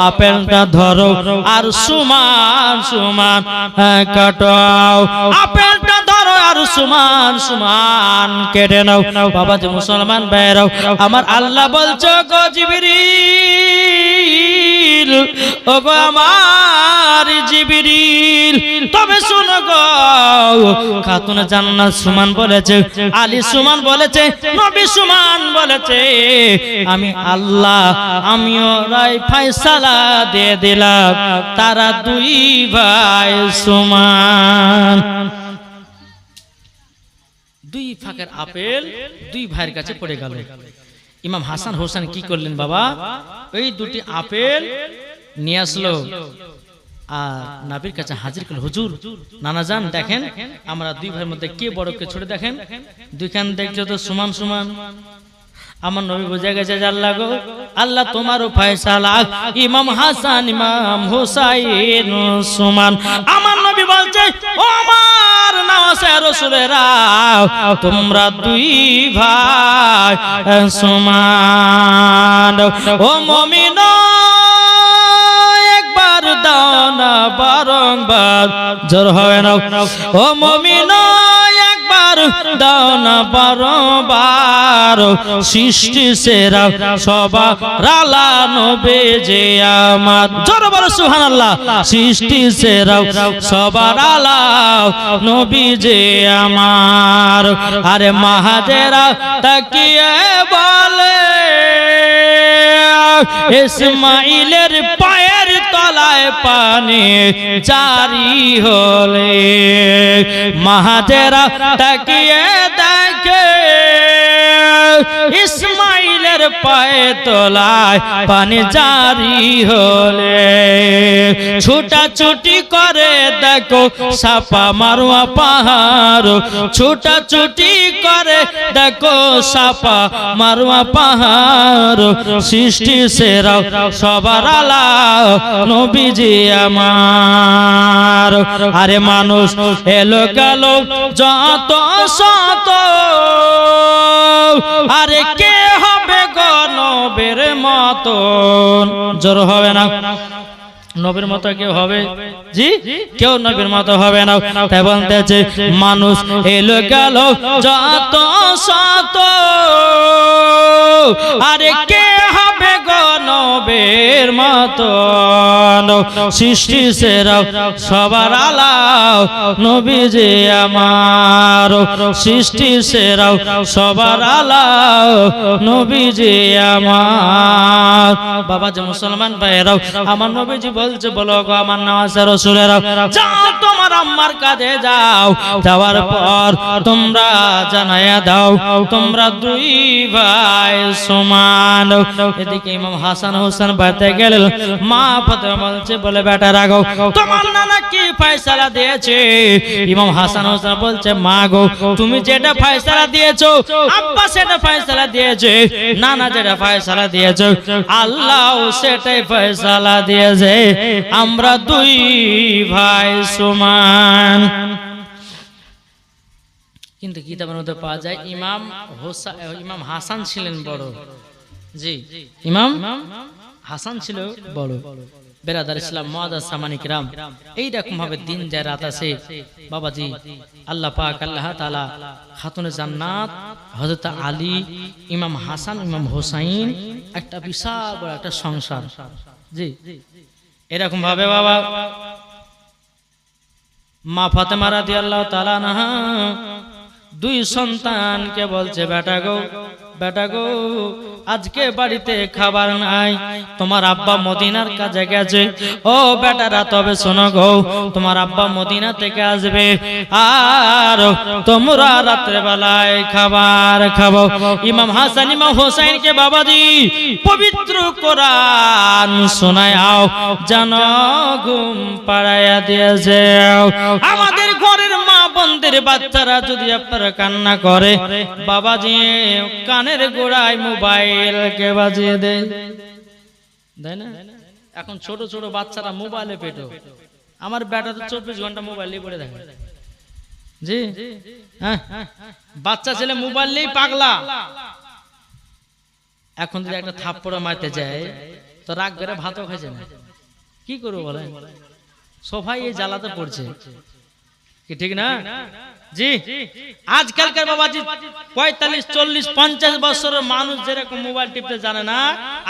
আপেলটা ধরো আর সমান সমান কাটাও। আপেলটা ধরো আর সমান সমান কেটে নাও। বাবা যে মুসলমান ভাইরাও আমার আল্লাহ বলছো গো জিবরিল, ও গো আমার জিবরিল তবে শোনো গো, খাতুনে জান্নাত সুমান বলেছে, আলী সুমান বলেছে, নবী সুমান বলেছে, আমি আল্লাহ আমিও রায় ফয়সালা দিয়ে দিলাম তারা দুই ভাই সমান। দুই ফাঁকের আপেল দুই ভাইয়ের কাছে পড়ে গেল। ইমাম হাসান হোসেন কি করলেন বাবা, ওই দুটি আপেল নিয়ে আসলো আর নবীর কাছে হাজির করল। হুজুর নানা জান দেখেন আমরা দুই ভাইয়ের মধ্যে কে বড় কে ছোট, দেখেন দুইখান দেখছো তো সমান সমান। আমার নবী বুঝে গেছে যে আল্লাহ গো আল্লাহ তোমারও ফয়সালা, ইমাম হাসান ইমাম হুসাইন সমান। আমার নবী বলছে ও আমার নওয়াজে রাসূলেরা তোমরা দুই ভাই সমান। ও মুমিন একবার দাও না বারংবার জোর হয় না। ও মুমিন একবার দাও না বারবার, সৃষ্টি সেরা সবার আলা নবী যে আমার। জোরে বলো সুবহানাল্লাহ। সৃষ্টি সেরা সবার আলা নবী যে আমার। আরে মাহাজেরা তাকিয়ে বলে ইসমাইলের পায়ের তলায় পানি জারি হলে, মাহাজেরা তাকিয়ে দেখে ইসমাইলের পায়ে তলায় পানি জারি হলে, ছুটাছুটি করে দেখো সাপা মারোয়া পাহাড়, ছুটাছুটি করে দেখো সাপা মারোয়া পাহাড়, সৃষ্টি সেরা সবার আলা নবীজি আমার। আরে মানুষ এলো গেল যত শত, আরে কে হবে গো নবীর মতন? জোর হবে না, নবীর মতো কেউ হবে? জি কেউ নবীর মতো হবে না। তাই বলতেছে মানুষ এলো গেল যত শত, আরে কে হবে গো নবীর মতন? সৃষ্টি সেরা সবার আলা নবীজি আমার, সৃষ্টি সেরা সবার আলা নবীজি আমার। বাবা যে মুসলমান ভাইরাও আমার নবীজি বলছে বলো গো আমার নওয়াজে রাসূলেরা যাও তোমার তোমার আম্মার কাছে যাও, যাওয়ার পর তোমরা জানায়া দাও তোমরা দুই ভাই সমান। এদিকে ইমাম হাসান হোসেন বাড়িতে গেলেন, মা ফাতেমা বলছে বলে বেটা রাখো, তোমার নানা কি ফয়সালা দিয়েছে? ইমাম হাসান হোসেন বলছে মা গো, তুমি যেটা ফয়সালা দিয়েছো, আব্বা সেটা ফয়সালা দিয়েছে, নানা যেটা ফয়সালা দিয়েছে, আল্লাহ সেটাই ফয়সালা দিয়েছে, আমরা দুই ভাই সমান। কিন্তু কিতাবের মধ্যে পাওয়া যায় ইমাম হাসান ছিলেন বড়। জি, ইমাম হাসান ছিল বড়। বেরাদার ইসলাম মুআজ্জাজ সামানি কিরাম, এইরকম ভাবে দিন যায় রাত আসে বাবাজি। আল্লাহ পাক আল্লাহ তাআলা খাতুনে জান্নাত হযরত আলী, ইমাম হাসান, ইমাম হোসাইন, একটা বিশাল বড় একটা সংসার। জি, এরকম ভাবে বাবা মা ফাতেমা রাদিয়াল্লাহু তাআলা আনহা দুই সন্তানকে বলছে বেটা গো, বেটা গো, আজকে বাড়িতে খাবার নাই, তোমার আব্বা মদিনার কাজে গেছে। ও বেটারা তবে শোনো গো, তোমার আব্বা মদিনা থেকে আসবে আর তোমরা রাত্রে বেলায় খাবার খাবো। ইমাম হাসান ইমাম হোসেনকে বাবাজি পবিত্র কোরআন শোনায়াও, জানো ঘুম পাড়াইয়া দিয়েছে। আমাদের ঘরের মা বোনদের বাচ্চারা যদি আপনারা কান্না করে, বাবাজি কানের গোড়ায় মোবাইল কে বাজিয়ে দেয়, তাই না? এখন ছোট ছোট বাচ্চারা মোবাইলে পেটো। আমার বেটা তো 24 ঘন্টা মোবাইলে পড়ে থাকে। জি, হ্যাঁ, বাচ্চা ছেলে মোবাইলেই পাগলা। এখন যদি একটা থাপ্পড় মারতে যায় তো রাগ করে ভাতও খাইছে না, কি করবো বলেন? সোফায় এই জ্বালাতে পড়ছে, কি ঠিক না? জি, আজকালকার বাবাজি 45, 40, 50 বছরের মানুষ যেরকম মোবাইল টিপতে জানে না,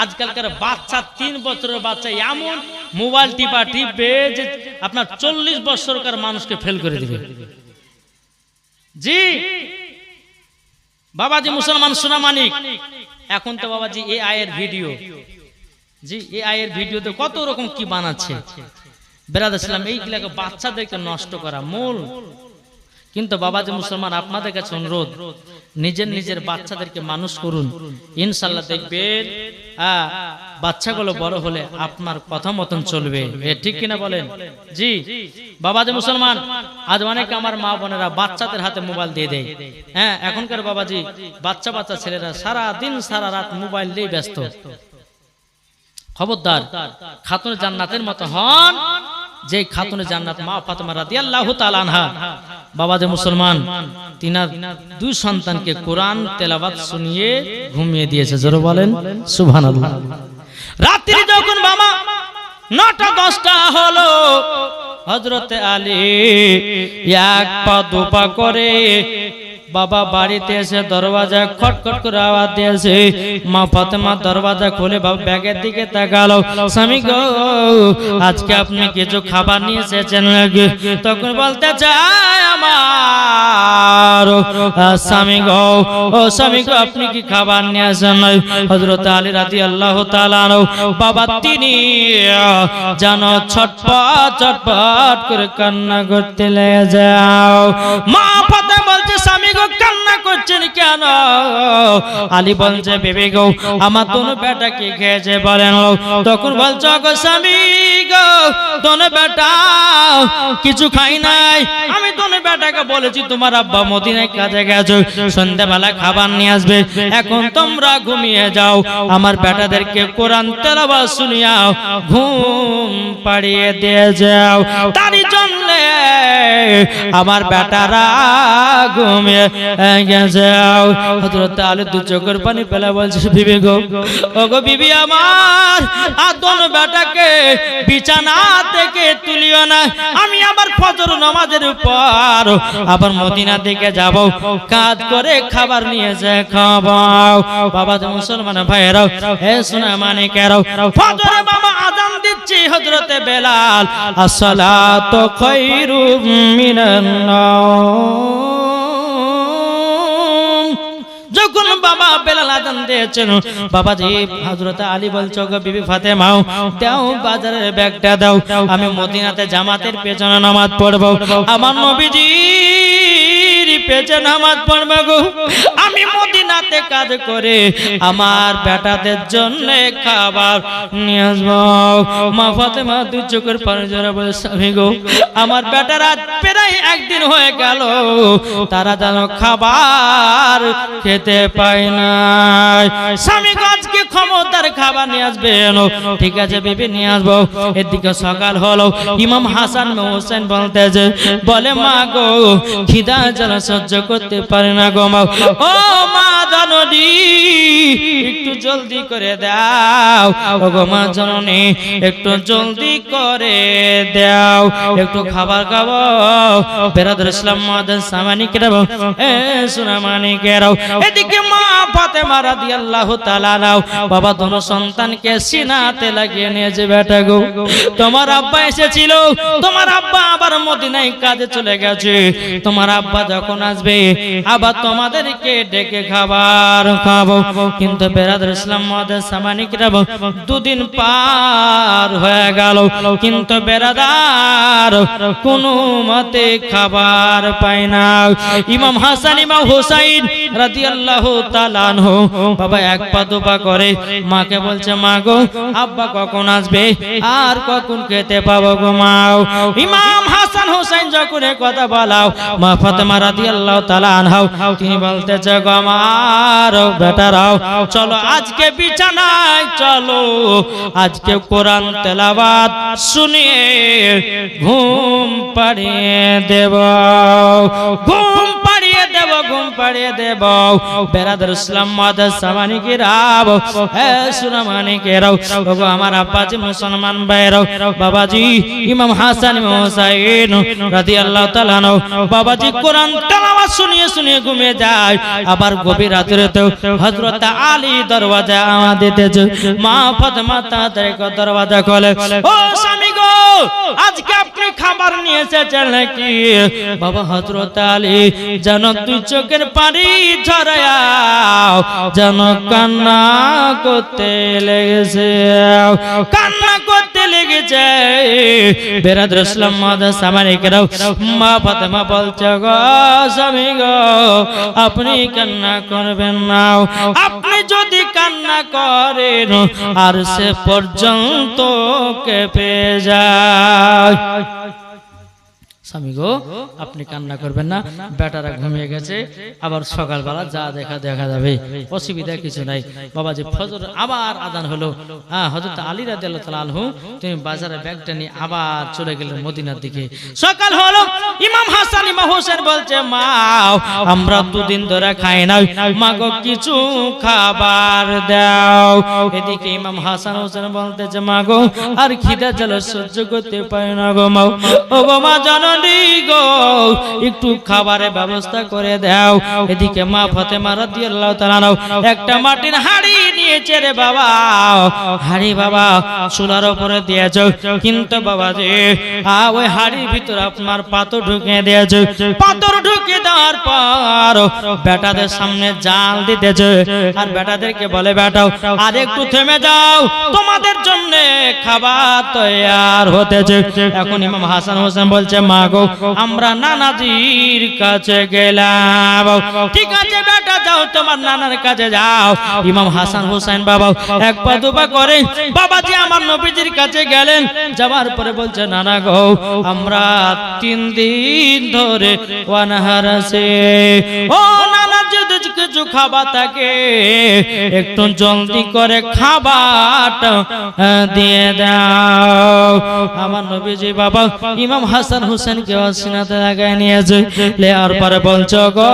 আজকালকার বাচ্চা 3 বছরের বাচ্চা এমন মোবাইল টিপবে যে আপনার 40 বছরকার মানুষকে ফেল করে দিবে। জি বাবাজি, মুসলমান সোনা মানিক, এখন তো বাবাজি এআই এর ভিডিও। জি, এআই এর ভিডিওতে কত রকম কি বানাচ্ছে। বেরাদ ইসলাম এইগুলাকে বাচ্চাদেরকে নষ্ট করা মূল। কিন্তু বাবাজি মুসলমান, আপনাদের কাছে অনুরোধ, নিজের নিজের বাচ্চাদেরকে মানুষ করুন, ইনশাআল্লাহ দেখবেন বাচ্চাগুলো বড় হলে আপনার কথা মতন চলবে। ঠিক কিনা বলেন? জি বাবাজি মুসলমান, আজ অনেকে আমার মা বোনেরা বাচ্চাদের হাতে মোবাইল দিয়ে দেয়। হ্যাঁ, এখনকার বাবাজি বাচ্চা বাচ্চা ছেলেরা সারা দিন সারা রাত মোবাইল নিয়ে ব্যস্ত। খবরদার, খাতুনে জান্নাতের মতো হন যে খাতুনে জান্নাত মা ফাতেমা রাদিয়াল্লাহু তাআলা আনহা। বাবাজি মুসলমান, তিনার দুই সন্তানকে কোরআন তেলাওয়াত শুনিয়ে ঘুমিয়ে দিয়েছে। জোরে বলেন সুবহানাল্লাহ। রাত্রি যখন বাবা 9টা 10টা হলো, হযরতে আলী এক পা দুপা করে বাবা বাড়িতে এসে দরওয়াজা খটখট করে আওয়াজ দিয়েছে। মা ফাতেমা দরওয়াজা খুলে বাবা ব্যাগের দিকে তাকালো, স্বামী গো আজকে আপনি কিছু খাবার নিয়ে এসেছেন নাকি? তখন বলতে চায় আমার স্বামী গো, ও স্বামী গো আপনি কি খাবার নিয়ে আসেন? হযরত আলী রাদিয়াল্লাহু তাআলা আনহু বাবা তিনি যেন ছটপট ছটপট করে কান্না করতে লেগে যাও। মা ফাতেমা বলছে স্বামী কান্না করছেন কেন? আলী বলছে বেবি গো আমার দোনো বেটা কি খেয়েছে বলেন। তখন বলছে গো স্বামী গো, দোনো বেটা কিছু খাই নাই। আমি দোনো বেটাকে বলেছি তোমার আব্বা মদিনায় কাজে গেছে, সন্ধ্যাবেলা খাবার নিয়ে আসবে, এখন তোমরা ঘুমিয়ে যাও, আমার বেটাদেরকে কোরআন তেলাওয়াত শুনিয়াও, ঘুম পাড়িয়ে দিয়ে যাও। তারই জন্য আমার বেটারা ঘুমিয়ে গেছে। হযরত আলী দু চোখের পানি ফেলে বলছে বিবি গো, ও গো বিবি আমার, আর দোনো বেটাকে বিছানা থেকে তুলিও না, আমি আবার ফজর নামাজের পর আবার মদিনা দিকে যাব, কাজ করে খাবার নিয়ে যে খাবাও। বাবা মুসলমান ভাইরাও, হে সোনা মানিকেরাও, ফজরে বাবা আযান দিচ্ছে হযরতে বেলাল, আসসালাতু খায়রুম মিনান নাওম, যখন বাবা বেলাল আযান দিয়েছেন, বাবাজি হযরত আলী বলছে গো বিবি ফাতেমা দাও বাজারের ব্যাগটা দাও, আমি মদিনাতে জামাতের পেছনে নামাজ পড়ব, আমার নবীজির পেছনে নামাজ পড়ব গো, আমি মদিনাতে কাজ করে আমার বেটাদের জন্য খাবার নিয়ে আসবো। মা ফাতেমা দুই চোখের পানি ঝরে বলে স্বামী গো আমার বেটারা প্রায় একদিন হয়ে গেল তারা যেন খাবার খেতে পায় না। স্বামী আজকে ক্ষমতার খাবার নিয়ে আসবেন, ঠিক আছে বিবি নিয়ে আসবো। এদিকে সকাল হলো, ইমাম হাসান হোসেন বলতেছে বলে মা গো খিদা যেন সহ্য করতে পারে না গো মা, ও মা জননী একটু জলদি করে দাও, ও গো মা জননী একটু জলদি করে দাও, একটু খাবার খাবো। বেরাদর ইসলাম মাদার সামানি কেরাও এ সুনামানি কেরাও। এদিকে মা ফাতেমা রাদিয়াল্লাহু তাআলা নাও বাবা দোনো সন্তানকে সিনাতে লাগিয়ে নিয়েছে, বেটা গো তোমার আব্বা এসেছিল, তোমার আব্বা আবার মদিনায় কাজে চলে গেছে, তোমার আব্বা যখন আসবে আবার তোমাদেরকে ডেকে খাবার খাবো। কিন্তু বেরাদর ইসলাম মাদার সামানি কেরাও দুদিন পার হয়ে গেল, কিন্তু বেরাদার কোনো মতে খাবার পায় না। ইমাম হাসান ইমাম হুসাইন রাদিয়াল্লাহু তাআলা আনহু বাবা এক পা দুপা করে মাকে বলছে মা গো আব্বা কখন আসবে আর কখন খেতে পাবো গো মা। ইমাম হাসান হুসাইন যখন কথা বলাও মা ফাতেমা রাদিয়াল্লাহু তাআলা আনহা তিনি বলতেছে গো আমার বেটারাও চলো আজকে বিছানায় চলো, আজকে কোরআন তেলাওয়াত শুনিয়ে ঘুম পাড়িয়ে দেব, ঘুম পাড়িয়ে দেব, ঘুম পাড়িয়ে দেব। বেরাদর ইসলাম মাদার সামানি কেরাও হে সুনামানি কেরাও, ওগো আমার আব্বাজি মুসলমান ভাইরাও বাবাজি ইমাম হাসান ইমাম হুসাইন রাদিয়াল্লাহু তাআলা আনহু বাবাজি কোরআন তেলাওয়াত শুনিয়ে শুনিয়ে ঘুমিয়ে যায়। আবার গভীর রাতে হযরত আলী দরওয়াজা আওয়াজ দিতেছে, মা ফাতেমা তাড়াতাড়ি দরওয়াজা খোলে, ও স্বামী গো আজকে আপনি খাবার নিয়ে এসেছেন নাকি? বাবা হযরত আলী যেন দুই চোখের পানি ঝরায়াও যেন কান্না করতে লেগেছে, কান্না করতে লেগেছে। বেরাদর ইসলাম মাদার সামানি কেরাও মা ফাতেমা বলছে গো স্বামী গো আপনি কান্না করবেন না, আপনি যদি কান্না করেন আর সে পর্যন্ত কেঁপে যায়। স্বামী গো আপনি কান্না করবেন না, বেটারা ঘুমিয়ে গেছে, আবার সকালবেলা যা দেখা দেখা যাবে, অসুবিধা কিছু নাই। বাবাজি ফজর আবার আযান হলো, হ্যাঁ হযরত আলী রাদিয়াল্লাহু তাআলা আনহু তিনি বাজারে ব্যাগটা নিয়ে আবার চলে গেলেন মদিনার দিকে। সকাল হলো, ইমাম হাসান ইমাম হোসেন বলছে মা আমরা দুদিন ধরে খাই নাই, মা গো কিছু খাবার দাও। এদিকে ইমাম হাসান হোসেন বলতেছে মা গো আর খিদা জ্বালা সহ্য করতে পারি না গো মা, ও গো মা জননী গো একটু খাবারের ব্যবস্থা করে দাও। এদিকে মা ফাতেমা রাদিয়াল্লাহু তাআলা একটা মাটির হাড়ি নিয়েছে রে বাবা, হাড়ি বাবা চুলার উপরে দিয়েছে, কিন্তু বাবাজি ওই হাড়ির ভিতর আপনার পাথর ঢুকিয়ে দিয়েছে, পাথর ঢুকিয়ে দেওয়ার পর বেটাদের সামনে জাল দিতেছে, আর বেটাদেরকে বলে বেটাও আর একটু থেমে যাও তোমাদের জন্য খাবার তৈয়ার হতেছে। এখন ইমাম হাসান হোসেন বলছে মা গো আমরা নানাজির কাছে গেলাম। ঠিক আছে বেটা যাও তোমার নানার কাছে যাও। ইমাম হাসান হোসেন বাবা এক পা দুপা করে বাবাজি আমার নবীজির কাছে গেলেন, যাওয়ার পরে বলছে নানা গো আমরা 3 দিন ধরে ওয়ানাহার আছে, ও নানা যদি কিছু খাবার থাকে একটু জলদি করে খাবারটা দিয়ে দাও। আমার নবীজি বাবা ইমাম হাসান হোসেনকে সিনাতে লাগায় নিয়েছে, লেয়ার পরে বলছো গো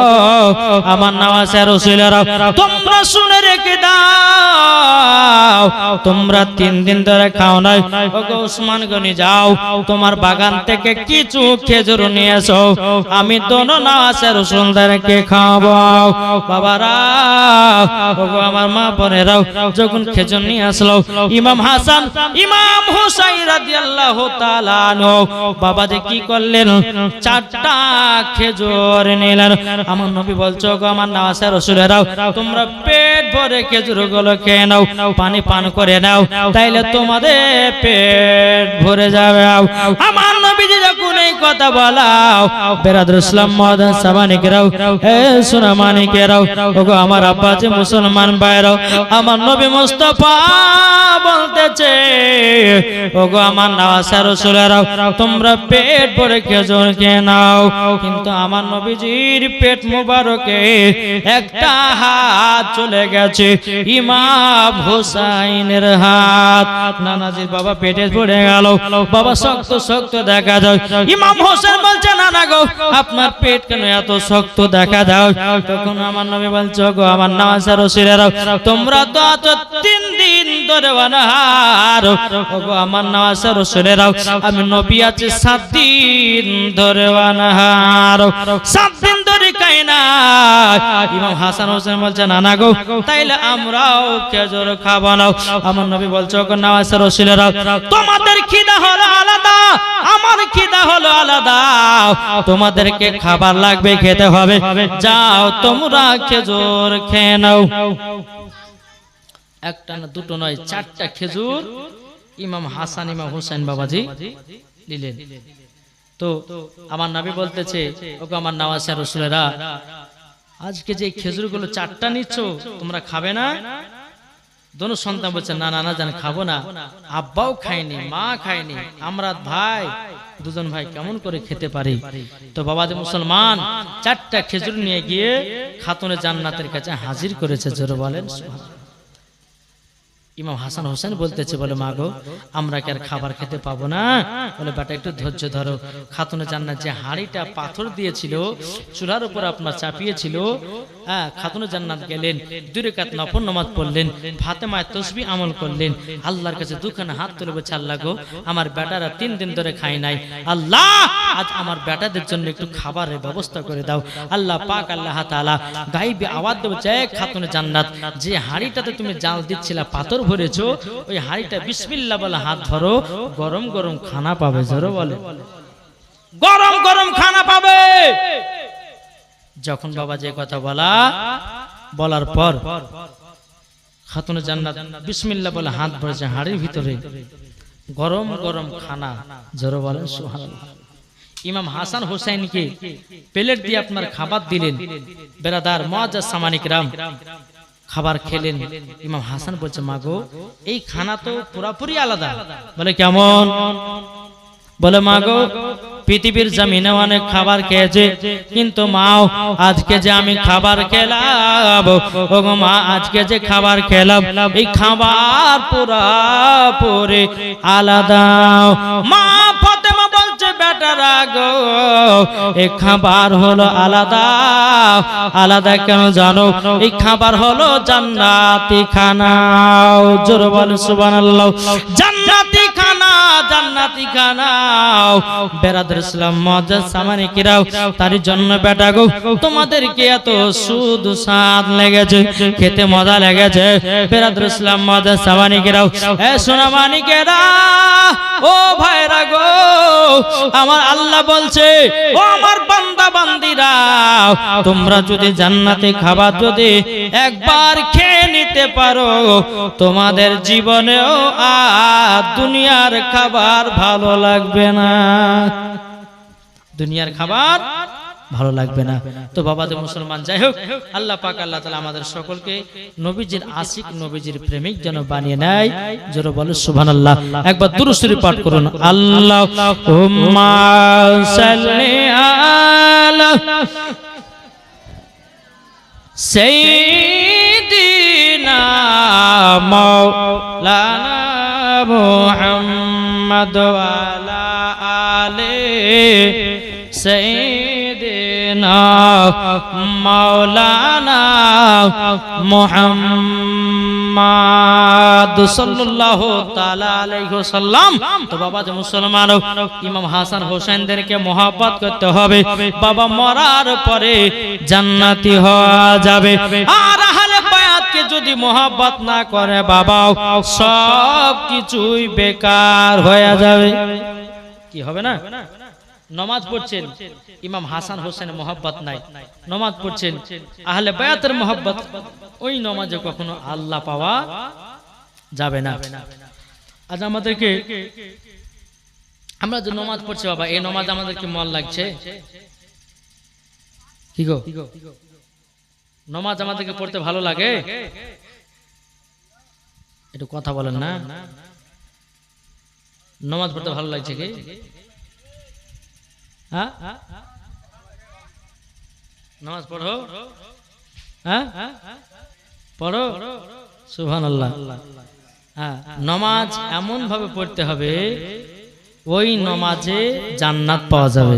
আমার নওয়াজের রাসূলেরা তোমরা শুনে রেখে দাও, তোমরা 3 দিন ধরে খাও নাই, ওগো ওসমান গনি যাও তোমার বাগান থেকে কিছু খেজুর নিয়ে এসো, আমি দোনো নওয়াজের রাসূলদেরকে খাওয়াবো। বাবারা ওগো আমার মা বোনেরাও যখন খেজুর নিয়ে আসলো ইমাম হাসান ইমাম হুসাইন রাদিয়াল্লাহু তাআলা আনহু বাবাজি কি করলেন চারটা খেজুর নিলেন আমার নবী বলছো গো আমার নওয়াজের রাসূলেরাও তোমরা পেট ভরে খেজুরগুলো খেয়ে নাও পানি পান করে নাও তাইলে তোমাদের পেট ভরে যাবে আমার নবীজি যখন এই কথা বলাও বেরাদর ইসলাম মহাদান সামানিকেরাও হে সোনা মানিকেরাও ওগো আমার আব্বাজি মুসলমান ভাইরাও আমার নবী মুস্তাফা বলতেছে ওগো আমার নওয়াজের রাসূলেরাও তোমরা পেট ভরে খেজুর খেয়ে নাও কিন্তু আমার নবীজির পেট মোবারকে একটা হাত চলে গেছে ইমাম হুসাইনের হাত নানাজির বাবা পেটে পড়ে গেল বাবা শক্ত শক্ত দেখা যায় ইমাম হোসেন বলছে নানা গো আপনার পেট কেন এত শক্ত দেখা দাও তখন আমার নবী বলছে গো আমার নওয়াজের রাসূলেরাও তোমরা তো আজ 3 দিন ধরে অনাহার ওগো আমার নওয়াজের রাসূলেরাও আমি নবী আছে 7 দিন ধরে অনাহার 7 দিন ধরে খাই না ইমাম হাসান হোসেন বলছে নানা গো তাইলে আমরাও খেজুর খাবো না আমার নবী বলছে গো নওয়াজের রাসূলেরাও তোমাদের খিদা হলো আলাদা আমার খিদা হলো আলাদা তোমাদেরকে খাবার লাগবে খেতে হবে যাও তোমরা খেজুর খেয়ে নাও একটা না দুটো নয় চারটা খেজুর ইমাম হাসান ইমাম হুসাইন বাবাজি নিলেন তো আমার নবী বলতেছে ওগো আমার নওয়াজের রাসূলেরা আজকে যে খেজুরগুলো চারটা নিচ্ছ তোমরা খাবে না দোনো সন্তান বলছে না না না জান খাবো না আব্বাও খায়নি মা খায়নি আমরা ভাই দুজন ভাই কেমন করে খেতে পারি তো বাবাজি মুসলমান চারটা খেজুর নিয়ে গিয়ে খাতুনে জান্নাতের কাছে হাজির করেছে জোরে বলেন ইমাম হাসান হোসেন বলতেছে বলে মা গো আমরা কি আর খাবার খেতে পাবো না বলে বেটা একটু ধৈর্য ধরো খাতুনে জান্নাত যে হাড়িটা পাথর দিয়েছিল চুলার উপর আপনার চাপিয়েছিল হ্যাঁ খাতুনে জান্নাত গেলেন 2 রাকাত নফল নামাজ পড়লেন ফাতেমায় তাসবিহ আমল করলেন আল্লাহর কাছে দুখানা হাত তুলে বলছে আল্লাহ গো আমার বেটারা 3 দিন ধরে খায় নাই আল্লাহ আজ আমার বেটাদের জন্য একটু খাবারের ব্যবস্থা করে দাও আল্লাহ পাক আল্লাহ তাআলা গায়বে আওয়াজ দেবে যে খাতুনে জান্নাত যে হাড়িটাতে তুমি জাল দিচ্ছিলা পাথর ভরেছো ওই হাড়িটা বিসমিল্লাহ বলে হাত ধরো গরম গরম খানা পাবে জোরে বলে গরম গরম খানা পাবে যখন বাবা যে কথা বলার পর খাতুনে জান্নাত বিসমিল্লাহ বলে হাত ভরেছে হাড়ির ভিতরে গরম গরম খানা জোরে বলেন সুবহানাল্লাহ ইমাম হাসান হোসেনকে প্লেট দিয়ে আপনার খাবার দিলেন বেরাদার মুআজ্জাজ সামানিক রাম খাবার খেলেন ইমাম হাসান বলছে মাগো এই খানা তো পুরোপুরি আলাদা বলে কেমন বলে মাগো পৃথিবীর জমিনে অনেক খাবার খেয়েছে কিন্তু মাও আজকে যে আমি খাবার খেলাম ওগো মা আজকে যে খাবার খেলাম এই খাবার পুরোপুরি আলাদা মা ফাতেমা বলছে বেটারা গো এই খাবার হলো আলাদা আলাদা কেন জানো এই খাবার হলো জান্নাতি খানা জোরে বল সুবহানাল্লাহ জান্নাতি খানা জান্নাতি খানা বেরাদর ইসলাম মুআজ্জাজ সামানিকেরাও তার জন্য বেটা গো তোমাদেরকে এত সুদু স্বাদ লেগেছে খেতে মজা লেগেছে বেরাদর ইসলাম মুআজ্জাজ সামানিকেরাও এ সোনা মানিকেরা ও ভাইরা গো আমার আল্লাহ বলছে ও আমার বান্দা বান্দিরা তোমরা যদি জান্নাতে খাবার যদি একবার খেয়ে নিতে পারো তোমাদের জীবনেও আর দুনিয়ার খাবার ভালো লাগবে না দুনিয়ার খাবার ভালো লাগবে না তো বাবাদের মুসলমান যাই হোক আল্লাহ পাক আল্লাহ তাআলা আমাদের সকলকে নবীজির আশিক নবীজির প্রেমিক যেন বানিয়ে নেয় জোরে বলো সুবহানাল্লাহ একবার দুরূদ শরীফ পাঠ করুন আল্লাহুম্মা সাল্লি আলা সাইয়্যিদিনা মাওলানা মুহাম্মদ ওয়া আলা আলিহি سيدنا مولانا محمد মুহাম্মদ সাল্লাল্লাহু তাআলা আলাইহি ওয়াসাল্লাম। তো বাবা যে মুসলমান, ইমাম হাসান হোসেনদেরকে মহব্বত করতে হবে, বাবা মরার পরে জান্নাতি হওয়া যাবে। আর আহলে বায়াতকে যদি মহব্বত না করে বাবা, সব কিছুই বেকার হয়ে যাবে। কি হবে না? নামাজ পড়ছেন, ইমাম হাসান হোসেনের মহব্বত নাই, নামাজ পড়ছেন আহলে বায়াতের মহব্বত, ওই নামাজে কখনো আল্লাহ পাওয়া যাবে না। আজ আমাদেরকে, আমরা যে নামাজ পড়ছি বাবা, এই নামাজ আমাদেরকে মন লাগছে? কি গো, নামাজ আমাদেরকে পড়তে ভালো লাগে? একটু কথা বলেন না, নামাজ পড়তে ভালো লাগছে কি? হ্যাঁ, নামাজ পড়ো, হ্যাঁ পড়ো, সুবহানাল্লাহ। হ্যাঁ, নামাজ এমন ভাবে পড়তে হবে ওই নামাজে জান্নাত পাওয়া যাবে।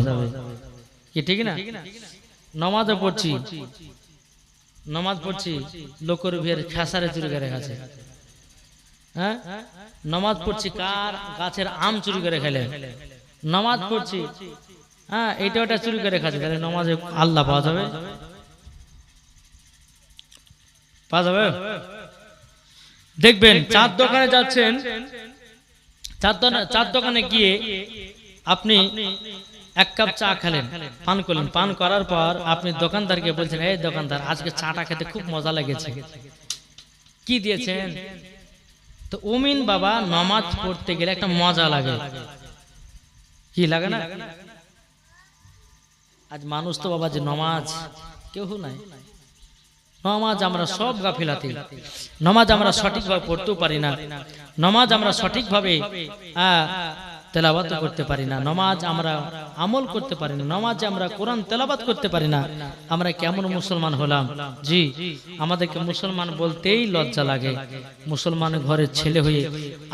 কি ঠিক না? নামাজও পড়ছি, নামাজ পড়ছি, লোকের ভিড় খেসারে চুরি করে গেছে। হ্যাঁ, নামাজ পড়ছি, কার গাছের আম চুরি করে খেলে। নামাজ পড়ছি, হ্যাঁ এইটা ওটা চুরি করে খাচ্ছে, তাহলে নামাজে আল্লাহ পাওয়া যাবে? পাওয়া যাবে? দেখবেন চার দোকানে যাচ্ছেন, চার দোকানে গিয়ে আপনি এক কাপ চা খেলেন, পান করলেন, পান করার পর আপনি দোকানদারকে বলছেন, এই দোকানদার আজকে চাটা খেতে খুব মজা লেগেছে, কি দিয়েছেন? তো ওমিন বাবা, নামাজ পড়তে গেলে একটা মজা লাগে, কি লাগে না? আজ মানুষ তো বাবা যে নামাজ কেউ নাই, নামাজ আমরা সব গাফিলাতি, নামাজ আমরা সঠিকভাবে পড়তেও পারি না, নামাজ আমরা সঠিকভাবে তেলাওয়াত করতে পারি না, নামাজ আমরা আমল করতে পারি না, নামাজে আমরা কোরআন তেলাওয়াত করতে পারি না। আমরা কেমন মুসলমান হলাম? জি, আমাদেরকে মুসলমান বলতেই লজ্জা লাগে। মুসলমানের ঘরের ছেলে হয়ে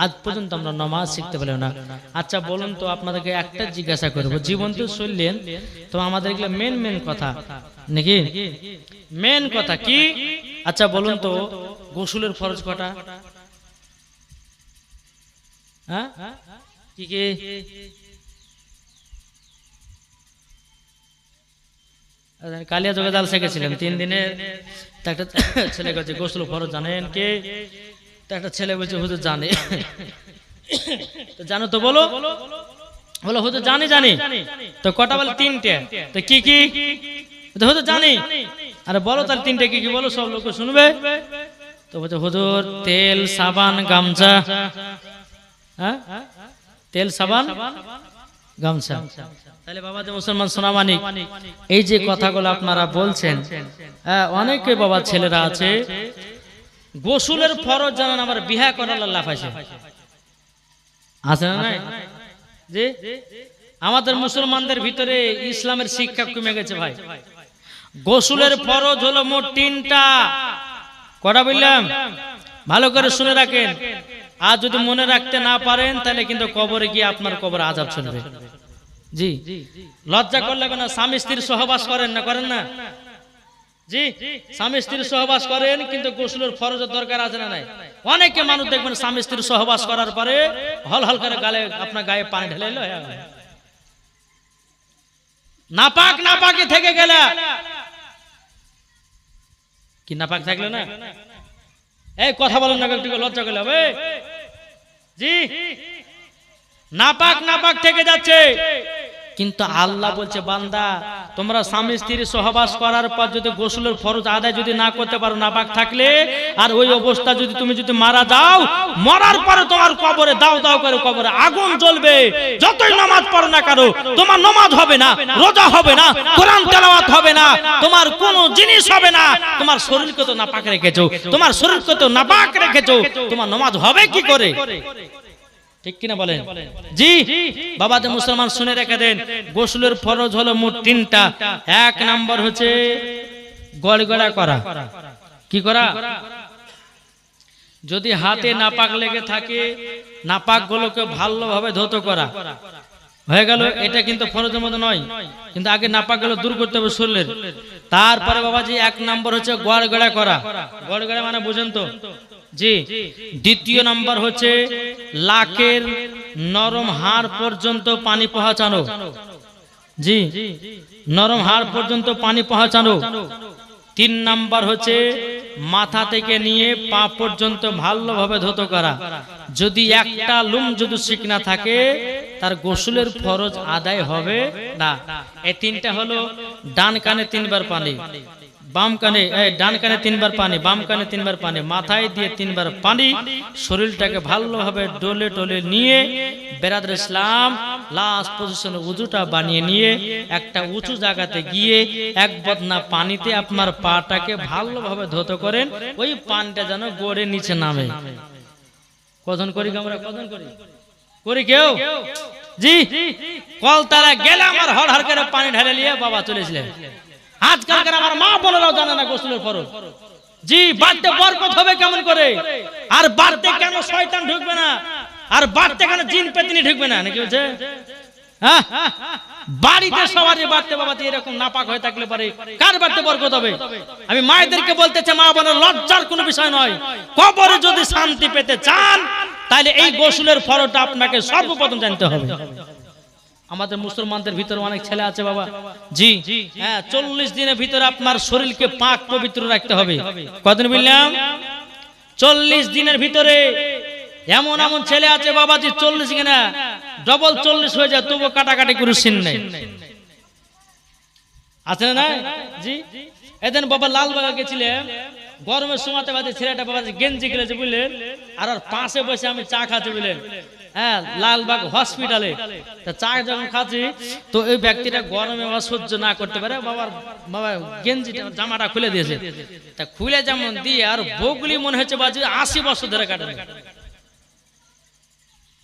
আজ পর্যন্ত আমরা নামাজ শিখতে পারলাম না। আচ্ছা বলুন তো, আপনাদেরকে একটা জিজ্ঞাসা করবো, জীবন তো চললেন, তো আমাদের এগুলো মেন কথা নাকি? মেন কথা কি? আচ্ছা বলুন তো, গোসলের ফরজ কটা? হ্যাঁ, কি কি? কালিয়া যোগে জাল শিখেছিলেন 3 দিনের, একটা ছেলে কাছে গোসল ফরজ জানেন কে? একটা ছেলে বলছে হুজুর জানে। তো জানো তো বলো, বলো হুজুর জানি। তো কটা? বলে 3টে। তো কি কি? হুজুর জানি। আরে বলো তাহলে 3টে কি কি বলো, সব লোক শুনবে। তো বলছে হুজুর তেল, সাবান, গামছা। হ্যাঁ, তেল, সাবান, গামছা। তাহলে বাবা যে মুসলমান সোনামানিক, এই যে কথাগুলো আপনারা বলছেন, অনেকে বাবা ছেলেরা আছে গোসলের ফরজ জানেন, আবার বিয়ে করার লাফাইছে, আছে না নাই? যে আমাদের মুসলমানদের ভিতরে ইসলামের শিক্ষা কমে গেছে ভাই। গোসলের ফরজ হলো মোট 3টা। কটা বললাম? ভালো করে শুনে রাখেন। আর যদি মনে রাখতে না পারেন তাহলে কিন্তু কবরে গিয়ে আপনার কবরে আযাব চলবে। জি, লজ্জা করলে না, স্বামী স্ত্রীর সহবাস করেন না? করেন না? জি, স্বামী স্ত্রীর সহবাস করেন, কিন্তু গোসলের ফরজের দরকার আছে না নাই? অনেকে মানুষ দেখবেন স্বামী স্ত্রীর সহবাস করার পরে হল করে গালে, আপনার গায়ে পানি ঢেলে এলো, নাপাকি থেকে গেলে কি? নাপাক থাকলে না, এই কথা বলেন না, একটু লজ্জা করলে হবে? জি, নাপাক থেকে যাচ্ছে, কিন্তু আল্লাহ বলছে বান্দা তোমরা স্বামী স্ত্রীর সহবাস করার পর যদি গোসলের ফরজ আদায় যদি না করতে পারো নাপাক থাকলে, আর ওই অবস্থা যদি তুমি মারা যাও, মরার পরে তোমার কবরে দাও করে কবরে আগুন জ্বলবে। যতই নামাজ পড়ো না কেন তোমার নামাজ হবে না, রোজা হবে না, কোরআন তেলাওয়াত হবে না, তোমার কোনো জিনিস হবে না। তোমার শরীরকে তো নাপাক রেখেছো, তোমার শরীরকে তো নাপাক রেখেছো, তোমার নামাজ হবে কি করে? ঠিক কিনা বলেন? জি বাবা যে মুসলমান শুনে রেখে দেন, গোসলের ফরজ হলো মোট 3টা। 1 নাম্বার হচ্ছে গড়গড়া করা। কি করা? যদি হাতে নাপাক লেগে থাকে, নাপাক গুলোকে ভালোভাবে ধৌত করা হয়ে গেল। এটা কিন্তু ফরজের মধ্যে নয়, কিন্তু আগে নাপাক গুলো দূর করতে হবে শরীরের। তারপরে বাবাজি 1 নাম্বার হচ্ছে গড়গড়া করা। গড়গড়া মানে বুঝেন তো? জি। দ্বিতীয় নাম্বার হচ্ছে লাকের নরম হাড় পর্যন্ত পানি পৌঁছানো। জি, নরম হাড় পর্যন্ত পানি পৌঁছানো। 3 নাম্বার হচ্ছে মাথা থেকে নিয়ে পা পর্যন্ত ভালোভাবে ধৌত করা। যদি একটা লুম যদি ঠিক না থাকে তার গোসলের ফরজ আদায় হবে না। এই 3টা হলো ডান কানে 3 বার পানি, বাম কানে ডান কানে 3 বার পানি, বাম কানে 3 বার পানি, মাথায় দিয়ে 3 বার পানি, শরীরটাকে ভালোভাবে ডলে ডলে নিয়ে বেরাদর ইসলাম লাস্ট পজিশনে উজুটা বানিয়ে নিয়ে একটা উঁচু জায়গাতে গিয়ে এক বদনা পানিতে আপনার পাটাকে ভালোভাবে ধৌত করেন, ওই পানটা যেন গড়ে নিচে নামে। কখন করি আমরা? কখন করি? করি কেউ? জি। কল তারা গেলে আমার হড় হড় করে পানি ঢালে নিয়ে বাবা চলেছিলেন। আজকালকার আমার মা বোনেরাও জানে না গোসলের ফরজ। জি, বাড়তে বরকত হবে কেমন করে? আর বাড়তে কেন শয়তান ঢুকবে না? আর বাড়তে কেন জিন পেতনি ঢুকবে না? নাকি বলছে? হ্যাঁ, বাড়িতে সবারই বাড়তে বাবাতে এরকম নাপাক হয়ে থাকলে পারে কার বাড়তে বরকত হবে? আমি মায়েদেরকে বলতে চাই, মা বোনের লজ্জার কোনো বিষয় নয়। কবরে যদি শান্তি পেতে চান তাহলে এই গোসলের ফরজটা আপনাকে সর্বপ্রথম জানতে হবে। আমাদের মুসলমানদের ভিতরে অনেক ছেলে আছে বাবা, জি হ্যাঁ, 40 দিনের ভিতরে আপনার শরীরকে পাক পবিত্র রাখতে হবে। কতদিন বললাম? 40 দিনের ভিতরে। এমন এমন ছেলে আছে বাবা জি 40 কিনা ডবল 40 হয়ে যায়, তবু কাটাকাটি করে সিন নাই। আছে না? জি। এদিন বাবা লালবাগে গেছিলাম, গরমের সময়তে বাদে ছেলেটা বাবা গেঞ্জি খেলেছে বুঝলেন, আর পাশে বসে আমি চা খাচ্ছি বুঝলেন, হ্যাঁ, লালবাগ হসপিটালে। তা চা যখন খাচ্ছি তো ওই ব্যক্তিটা গরমে সহ্য না করতে পারে, বাবা গেঞ্জিটা জামাটা খুলে দিয়েছে। তা খুলে যেমন দিয়ে আর বগুলি মনে হচ্ছে বাজে 80 বছর ধরে কাটে,